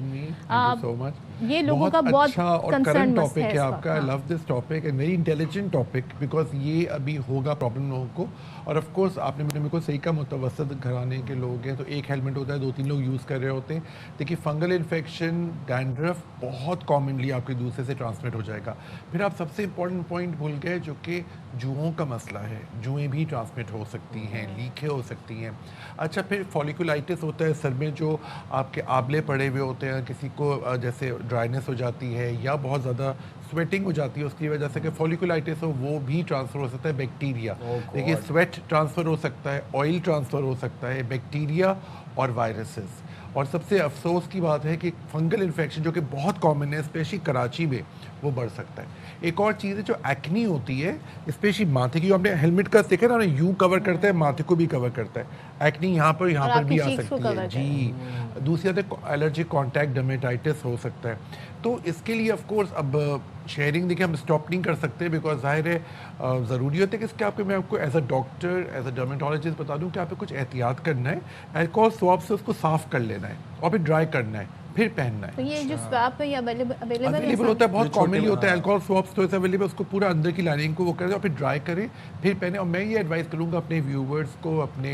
ये लोगों का बहुत अच्छा और कंसर्न करंट मसला टॉपिक है आपका। I love this topic and very intelligent topic, because ये अभी होगा प्रॉब्लम लोगों को। और ऑफ कोर्स आपने मेरे को सही कहा, मुतवस्सित घराने के लोग हैं तो एक हेलमेट होता है, 2-3 लोग यूज़ कर रहे होते हैं। देखिए, फंगल इन्फेक्शन, डैंड्रफ बहुत कॉमनली आपके दूसरे से ट्रांसमिट हो जाएगा। फिर आप सबसे इंपॉर्टेंट पॉइंट भूल गए, जो कि जुओं का मसला है। जुएँ भी ट्रांसमिट हो सकती हैं, लीकें हो सकती हैं। अच्छा, फिर फॉलिकुलाइटिस होता है, सर में जो आपके आबले पड़े हुए होते हैं, किसी को जैसे ड्राइनेस हो जाती है या बहुत ज़्यादा स्वेटिंग हो जाती है, उसकी वजह से कि फॉलिकुलाइटिस हो, वो भी ट्रांसफ़र हो सकता है बैक्टीरिया। देखिए, स्वेट ट्रांसफ़र हो सकता है, ऑयल ट्रांसफ़र हो सकता है, बैक्टीरिया और वायरसेस। और सबसे अफसोस की बात है कि फंगल इन्फेक्शन जो कि बहुत कॉमन है, स्पेशली कराची में, वो बढ़ सकता है। एक और चीज़ है जो एक्नी होती है, स्पेशली माथे की। आपने हेलमेट का देखा ना, यू कवर करता है, माथे को भी कवर करता है। एक्नी यहाँ पर भी आ सकती है जी। दूसरी बात है एलर्जिक कॉन्टैक्ट डर्मेटाइटिस हो सकता है। तो इसके लिए ऑफ कोर्स अब शेयरिंग देखिए हम स्टॉप नहीं कर सकते, बिकॉज जाहिर है ज़रूरी होता है कि इसके आपको, मैं आपको as a doctor, as a dermatologist बता दूं कि आपको कुछ एहतियात करना है। अल्कोहल स्वाब से उसको साफ़ कर लेना है और फिर ड्राई करना है, फिर पहनना है। तो ये जो स्वैप है ये अवेलेबल होता है, बहुत कॉमनली होता है, अल्कोहल स्वैप्स तो अवेलेबल, उसको पूरा अंदर की लाइनिंग को वो कर दे और फिर ड्राई करें फिर पहने। और मैं ये एडवाइस करूँगा अपने व्यूवर्स को, अपने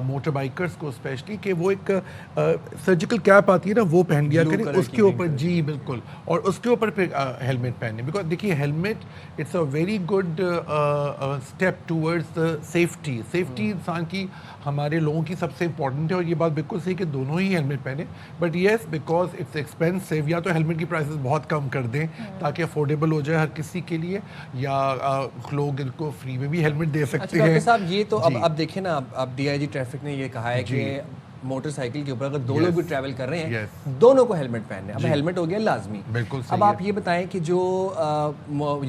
मोटर बाइकर्स को स्पेशली, कि वो एक सर्जिकल कैप आती है ना, वो पहन लिया करें उसके ऊपर। जी बिल्कुल, और उसके ऊपर फिर हेलमेट पहने, बिकॉज देखिए helmet it's a very good step towards safety. Safety इंसान की, हमारे लोगों की सबसे इंपॉर्टेंट है, और ये बात बिल्कुल सही कि दोनों ही हेलमेट पहने। But yes, because it's expensive, या तो हेलमेट की प्राइसेस बहुत कम कर दें ताकि अफोर्डेबल हो जाए हर किसी के लिए, या लोग इनको फ्री में भी हेलमेट दे सकते अच्छा, डॉक्टर हैं। साहब ये तो अब देखें ना, अब डीआईजी ट्रैफिक ने ये कहा है कि मोटरसाइकिल के ऊपर अगर दो लोग भी ट्रैवल कर रहे हैं दोनों को हेलमेट पहनने। अब हेलमेट हो गया लाजमी। बिल्कुल सही अब आप ये बताएं कि जो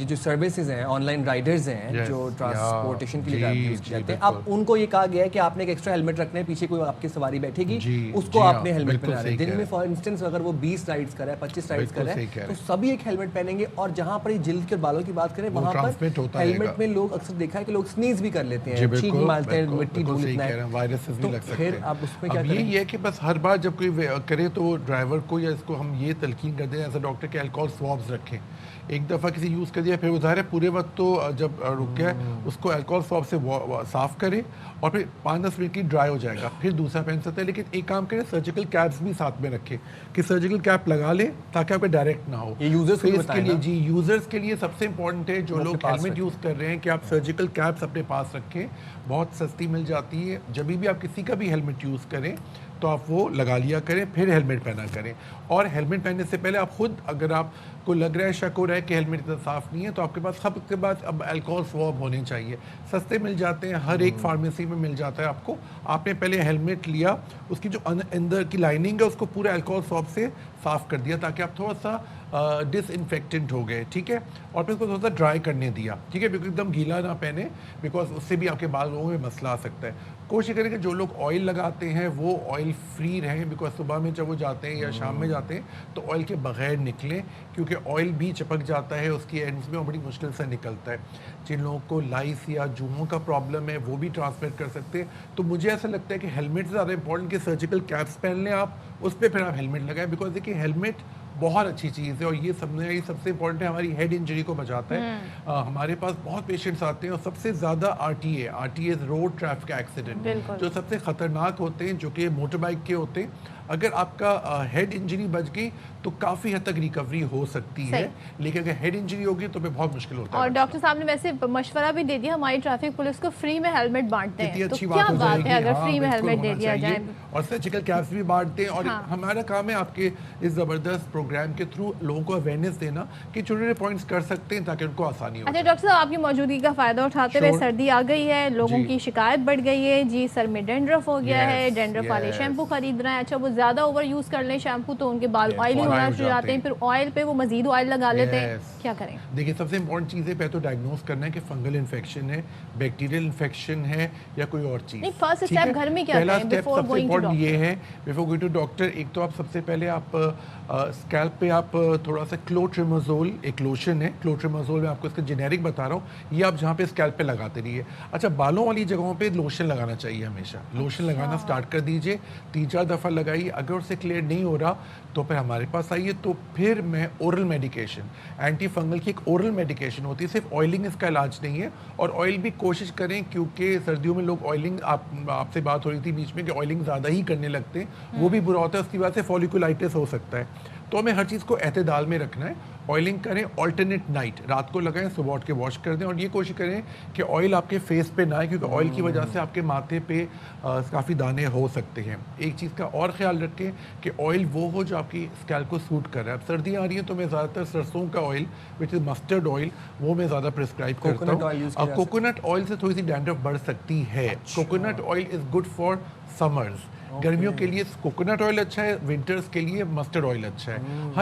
जो सर्विसेज हैं, ऑनलाइन राइडर्स हैं जो ट्रांसपोर्टेशन के लिए यूज करते हैं, अब उनको ये कहा गया है कि आपने एक एक्स्ट्रा हेलमेट रखना है, पीछे कोई आपकी सवारी बैठेगी उसको आपने हेलमेट पहना है। दिन में फॉर इंस्टेंस अगर वो 20 राइड्स कर रहा है, 25 राइड्स कर रहा है, तो सभी एक हेलमेट पहनेंगे। और जहाँ पर जिल्द के बालों की बात करें, वहाँ पर हेलमेट में लोग अक्सर देखा है कि लोग स्नीज भी कर लेते हैं, छींक मारते हैं, मिट्टी धूल इतना है, वायरसेस भी लग सकते हैं। फिर आप उसमें क्या करें? ये है कि बस हर बार जब कोई करे तो ड्राइवर को या इसको हम ये तलकीन कर दें एज अ डॉक्टर के अल्कोहल स्वैब्स रखें। एक दफ़ा किसी यूज़ कर दिया, फिर वो ज़ाहिर है पूरे वक्त तो जब रुक गया उसको अल्कोहल स्वैब से साफ़ करें और फिर 5-10 मिनट की ड्राई हो जाएगा, फिर दूसरा पहन सकते हैं। लेकिन एक काम करें, सर्जिकल कैप्स भी साथ में रखें कि सर्जिकल कैप लगा लें ताकि आपका डायरेक्ट ना हो। ये यूजर्स के लिए, जी यूज़र्स के लिए सबसे इंपॉर्टेंट है जो लोग हेलमेट यूज़ कर रहे हैं कि आप सर्जिकल कैप्स अपने पास रखें। बहुत सस्ती मिल जाती है। जब भी आप किसी का भी हेलमेट यूज़ करें तो आप वो लगा लिया करें, फिर हेलमेट पहना करें। और हेलमेट पहनने से पहले आप खुद, अगर आपको लग रहा है, शक हो रहा है कि हेलमेट इतना साफ़ नहीं है, तो आपके पास सबके पास अब अल्कोहल स्वैब होने चाहिए। सस्ते मिल जाते हैं, हर एक फार्मेसी में मिल जाता है आपको। आपने पहले हेलमेट लिया, उसकी जो अंदर की लाइनिंग है उसको पूरा अल्कोहल स्वैब से साफ़ कर दिया ताकि आप थोड़ा सा डिसइंफेक्टेंट हो गए, ठीक है। और फिर उसको थोड़ा सा ड्राई करने दिया, ठीक है, बिल्कुल एकदम गीला ना पहने, बिकॉज उससे भी आपके बालों में मसला आ सकता है। कोशिश करें कि जो लोग ऑयल लगाते हैं वो ऑयल फ्री रहें, बिकॉज सुबह में जब वो जाते हैं या शाम में जाते हैं तो ऑयल के बगैर निकलें, क्योंकि ऑयल भी चिपक जाता है उसकी एंड्स में और बड़ी मुश्किल से निकलता है। जिन लोगों को लाइस या जुओं का प्रॉब्लम है वो भी ट्रांसमिट कर सकते हैं। तो मुझे ऐसा लगता है कि हेलमेट से ज़्यादा इंपॉर्टेंट कि सर्जिकल कैप्स पहन लें आप, उस पर फिर आप हेलमेट लगाएं, बिकॉज देखिए हेलमेट बहुत अच्छी चीज़ है और ये सबसे इंपॉर्टेंट है, हमारी हेड इंजरी को बचाता है। हमारे पास बहुत पेशेंट्स आते हैं और सबसे ज़्यादा आरटीए रोड ट्रैफिक एक्सीडेंट जो सबसे ख़तरनाक होते हैं, जो कि मोटर बाइक के होते हैं। अगर आपका हेड इंजरी बच गई तो काफ़ी हद तक रिकवरी हो सकती है, लेकिन अगर हेड इंजरी होगी तो फिर बहुत मुश्किल होता है। और डॉक्टर साहब ने वैसे मशवरा भी दे दिया, हमारी ट्रैफिक पुलिस को फ्री में हेलमेट बांटते हैं, तो क्या बात है अगर फ्री में हेलमेट दे दिया जाए। और सर्जिकल कैप्स भी बांटते हैं। और हमारा काम है आपके इस ज़बरदस्त प्रोग्राम के थ्रू लोगों को अवेयरनेस देना कि छोटे छोटे पॉइंट्स कर सकते हैं ताकि उनको आसानी हो। अच्छा डॉक्टर साहब, आपकी मौजूदगी का फ़ायदा उठाते हुए, सर्दी आ गई है, लोगों की शिकायत बढ़ गई है, जी सर में डेंड्रफ हो गया है, डेंड्रफ वाले शैम्पू खरीद रहे हैं। अच्छा, वो ज़्यादा ओवर यूज़ कर लें शैम्पू तो उनके बाल ऑयली होना शुरू हो जाते हैं, फिर ऑयल पे वो मजीद ऑयल लगा लेते हैं, क्या करें? देखिए, सबसे इंपॉर्टेंट चीज़ है पहले तो डायग्नोस करना है कि फंगल इन्फेक्शन है, बैक्टीरियल इन्फेक्शन है या कोई और चीज़। फर्स्ट स्टेप घर में क्या पहला स्टेप सबसे इंपॉर्टेंट ये है, बिफोर गोइंग टू डॉक्टर, एक तो आप सबसे पहले आप स्कैल्प पे आप थोड़ा सा क्लोट्रिमाजोल, एक लोशन है, क्लोट्रिमाजोल मैं आपको इसका जेनेरिक बता रहा हूँ, ये आप जहाँ पे स्कैल्प पे लगाते रहिए। अच्छा, बालों वाली जगहों पे लोशन लगाना चाहिए हमेशा। लोशन लगाना स्टार्ट कर दीजिए, 3-4 दफ़ा लगाइए। अगर उससे क्लियर नहीं हो रहा तो फिर हमारे पास आइए, तो फिर मैं ओरल मेडिकेशन, एंटी फंगल की एक ओरल मेडिकेशन होती है, सिर्फ ऑयलिंग इसका इलाज नहीं है। और ऑयल भी कोशिश करें, क्योंकि सर्दियों में लोग ऑयलिंग, आपसे बात हो रही थी बीच में कि ऑयलिंग ज़्यादा ही करने लगते हैं, वो भी बुरा होता है, उसकी वजह से फॉलिकुलाइटिस हो सकता है। तो हमें हर चीज़ को एतदाल में रखना है। ऑयलिंग करें ऑल्टरनेट नाइट, रात को लगाएं, सुबह उठ के वॉश कर दें। और ये कोशिश करें कि ऑयल आपके फेस पे ना आए, क्योंकि ऑयल की वजह से आपके माथे पे काफ़ी दाने हो सकते हैं। एक चीज़ का और ख्याल रखें कि ऑयल वो हो जो आपकी स्कैल्प को सूट कर रहा है। अब सर्दियाँ आ रही हैं तो मैं ज़्यादातर सरसों का oil, which is mustard oil, वो मैं ज़्यादा प्रिस्क्राइब करता हूँ। अब कोकोनट ऑयल से थोड़ी सी डैंड्रफ बढ़ सकती है। Coconut oil is good for summers, गर्मियों के लिए कोकोनट ऑयल अच्छा है, विंटर्स के लिए मस्टर्ड ऑयल अच्छा है।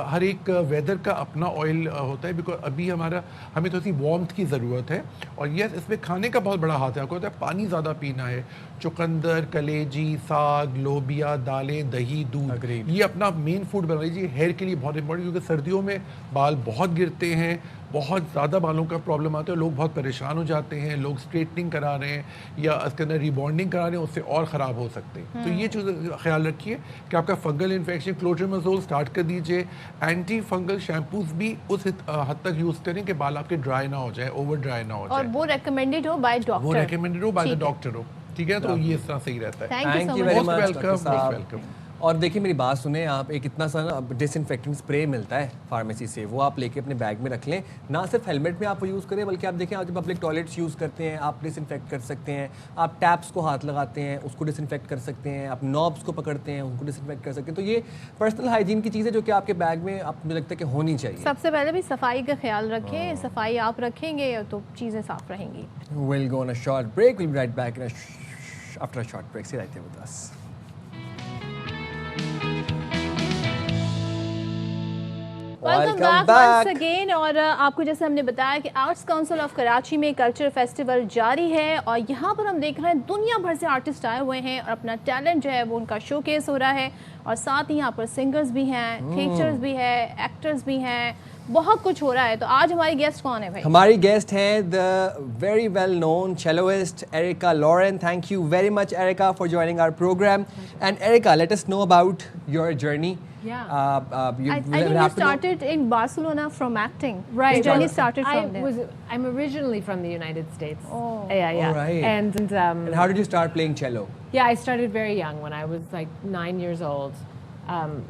हर एक वेदर का अपना ऑयल होता है, बिकॉज अभी हमें थोड़ी सी वार्मथ की ज़रूरत है। और यस, इसमें खाने का बहुत बड़ा हाथ है। आपको होता है पानी ज़्यादा पीना है, चुकंदर, कलेजी, साग, लोबिया, दालें, दही, दूध, ये अपना मेन फूड बना लीजिए। हेयर के लिए बहुत इंपॉर्टेंट, क्योंकि सर्दियों में बाल बहुत गिरते हैं, बहुत ज़्यादा बालों का प्रॉब्लम आता है, लोग बहुत परेशान हो जाते हैं, लोग स्ट्रेटनिंग करा रहे हैं या उसके अंदर रिबॉन्डिंग करा रहे हैं, उससे और ख़राब हो सकते हैं। तो ये चीज़ ख्याल रखिए कि आपका फंगल इन्फेक्शन, क्लोट्रिमाज़ोल स्टार्ट कर दीजिए। एंटी फंगल शैम्पूज भी उस हद तक यूज़ करें कि बाल आपके ड्राई ना हो जाए, ओवर ड्राई ना हो जाए, और वो रेकमेंडेड हो बाय डॉक्टर, वो रेकमेंडेड हो बाय द डॉक्टर हो, ठीक है। तो ये इस तरह सही रहता है। Thank you very so much. Much welcome, welcome. और देखिए मेरी बात सुने आप, एक इतना सा डिसइंफेक्टेंट स्प्रे मिलता है फार्मेसी से, वो आप लेके अपने बैग में रख लें। ना सिर्फ हेलमेट में आप वो यूज़ करें, बल्कि आप देखें आप जब पब्लिक टॉयलेट्स यूज़ करते हैं आप डिसइंफेक्ट कर सकते हैं। आप टैप्स को हाथ लगाते हैं उसको डिसइंफेक्ट कर सकते हैं, आप नॉब्स को पकड़ते हैं उनको डिसइंफेक्ट कर सकते हैं। तो ये पर्सनल हाइजीन की चीज़ें जो कि आपके बैग में आप मुझे लगता है कि होनी चाहिए। सबसे पहले भी सफाई का ख्याल रखें, सफाई आप रखेंगे तो चीज़ें साफ रहेंगी। We'll go on a short break. We'll be right back after a short break. Stay right there with us. Welcome back once again. और आपको जैसे हमने बताया कि आर्ट्स काउंसिल ऑफ कराची में कल्चर फेस्टिवल जारी है और यहाँ पर हम देख रहे हैं दुनिया भर से आर्टिस्ट आए हुए हैं और अपना टैलेंट जो है वो उनका शोकेस हो रहा है। और साथ ही यहाँ पर सिंगर्स भी हैं, थिएटर्स भी है, एक्टर्स भी हैं, बहुत कुछ हो रहा है। तो आज हमारी गेस्ट कौन है भाई? हमारी गेस्ट हैं the very well known celloist Erica Lauren. Thank you very much Erica for joining our program. And Erica, let us know about your journey. Yeah. I think you started in Barcelona from acting. Right. Your journey started from there. I'm originally from the United States. Oh. Yeah. All right. And how did you start playing cello? yeah, I started very young when I was like 9 years old.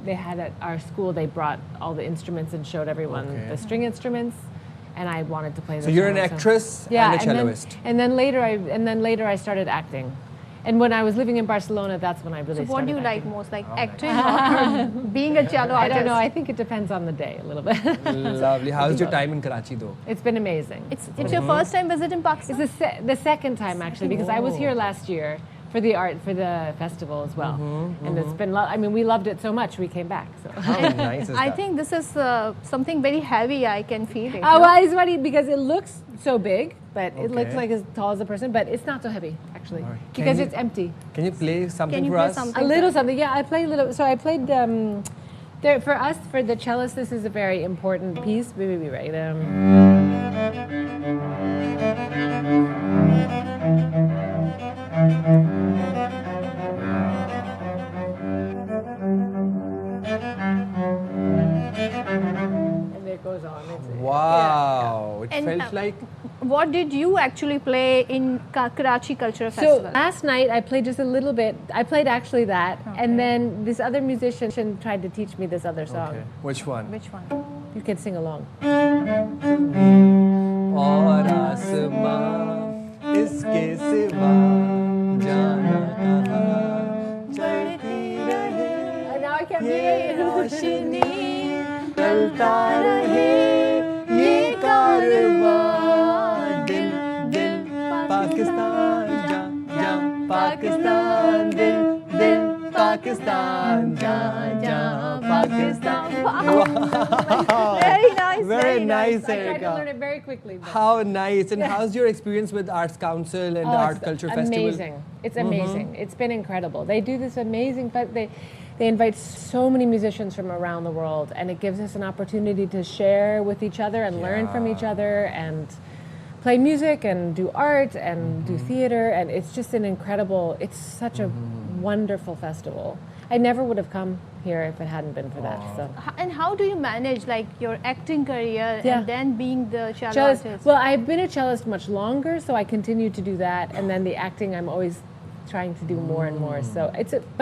They had at our school, they brought all the instruments and showed everyone Okay. the string instruments, and I wanted to play the So you're an cello, actress yeah, and a celloist. and then later I started acting. And when I was living in Barcelona, that's when I really So what do you started like acting. most, like acting or being a cello I artist? don't know. I think it depends on the day a little bit. Lovely. How's your time in Karachi though? It's been amazing. It's your first time visiting Pakistan? It's the second time actually, because I was here last year for the festival as well, and it's been. I mean, we loved it so much we came back. So. How nice is I that? think this is something very heavy. I can feel it. Oh, well, it's funny because it looks so big, but it looks Okay. like as tall as a person, but it's not so heavy actually, All right. because Can you- it's empty. Can you play something Can you for play us? something? A little something, yeah. I played a little. So I played. There for us, for the cellist, this is a very important piece. Maybe right. And there it goes on. Wow. It And, felt like What did you actually play in Karachi Cultural So Festival? last night I played just a little bit. I played actually that, and then this other musician tried to teach me this other song. okay. Which one? Which one? You can sing along. और आसमां इसके सिवा जाना कहाँ चलती रहे Now I can't ये do रोशनी चलता रहे ये कारवां दिल दिल पाकिस्तान जा जा पाकिस्तान दिल दिल पाकिस्तान जा जा Pakistan Very nice. very nice I tried to Erica. learn it very quickly. But How nice. And how's your experience with Arts Council and the Oh, Art it's Culture amazing. Festival? It's amazing. It's been incredible. They do this amazing, but they invite so many musicians from around the world, and it gives us an opportunity to share with each other and learn from each other and play music and do art and do theater, and it's just an incredible. It's such a wonderful festival. I never would have come here if it hadn't been for that. So. And how do you manage like your acting career Yeah. and then being the cello Cellist. artist? Well, I've been a cellist much longer, so I continue to do that. And then the acting, I'm always trying to do more and more. So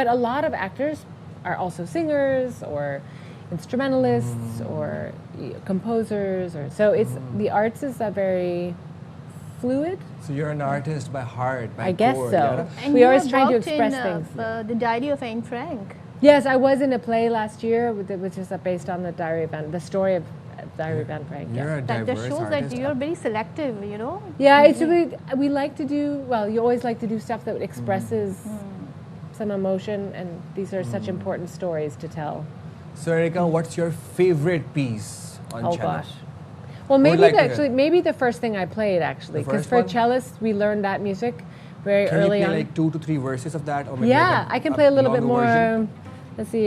but a lot of actors are also singers or instrumentalists or composers, or so it's the arts is a very fluid. So you're an artist by heart, by I guess core, so. yeah? And We you always have trying to worked express in, things. The Diary of Anne Frank. Yes, I was in a play last year, which is based on the Diary of Anne, the story of Diary of Anne Frank. You're Yeah. a That diverse shows artist. that you're very selective, you know. Yeah, it's really, we like to do, well, you always like to do stuff that expresses some emotion, and these are such important stories to tell. So Erica, what's your favorite piece on Oh cello? gosh. Well, Who would maybe like to hear? actually, maybe the first thing I played actually, The because first for one? cellists we learned that music very Can you early play on. like 2 to 3 verses of that? Or maybe Yeah, like I can play a little bit longer more. version? Let's see.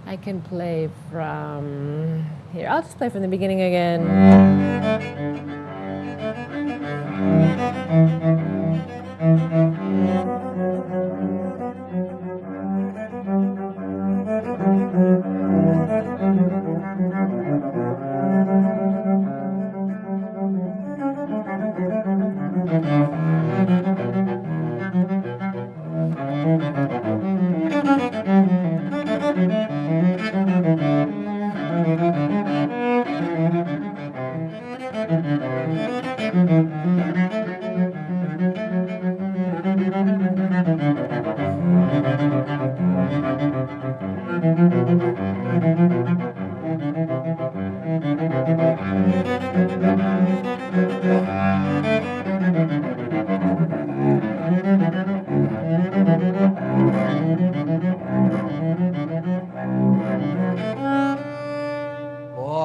I can play from here. I'll just play from the beginning again.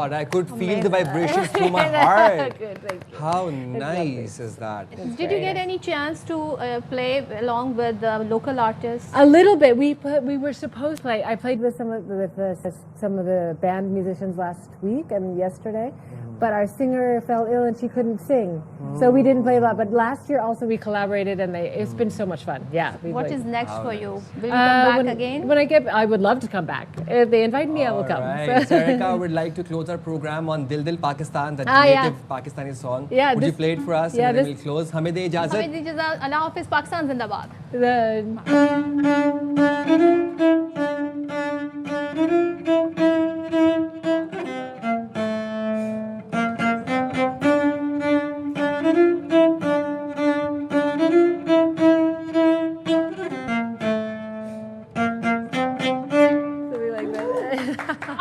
God, I could feel the vibrations through my heart. Good, thank you. How nice is that? Did you get any chance to play along with local artists? A little bit. We were supposed to play. I played with some of the band musicians last week and yesterday, but our singer fell ill and she couldn't sing, so we didn't play a lot. But last year also we collaborated and it's been so much fun. Yeah. What is next for you? Will you come back again? When I would love to come back. If they invite me, I will come. Right. So Erica would like to close our program on Dil Dil Pakistan, that native Pakistani song. Yeah, would you play it for us? Yeah, and then we'll close. Hame de ijazat. हमें दीजिए इजाज़त। अल्लाह हाफ़िज़, पाकिस्तान जिंदाबाद।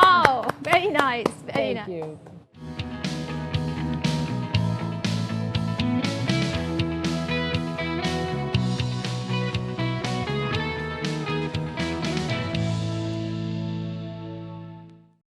Oh, very nice, very nice. Thank you.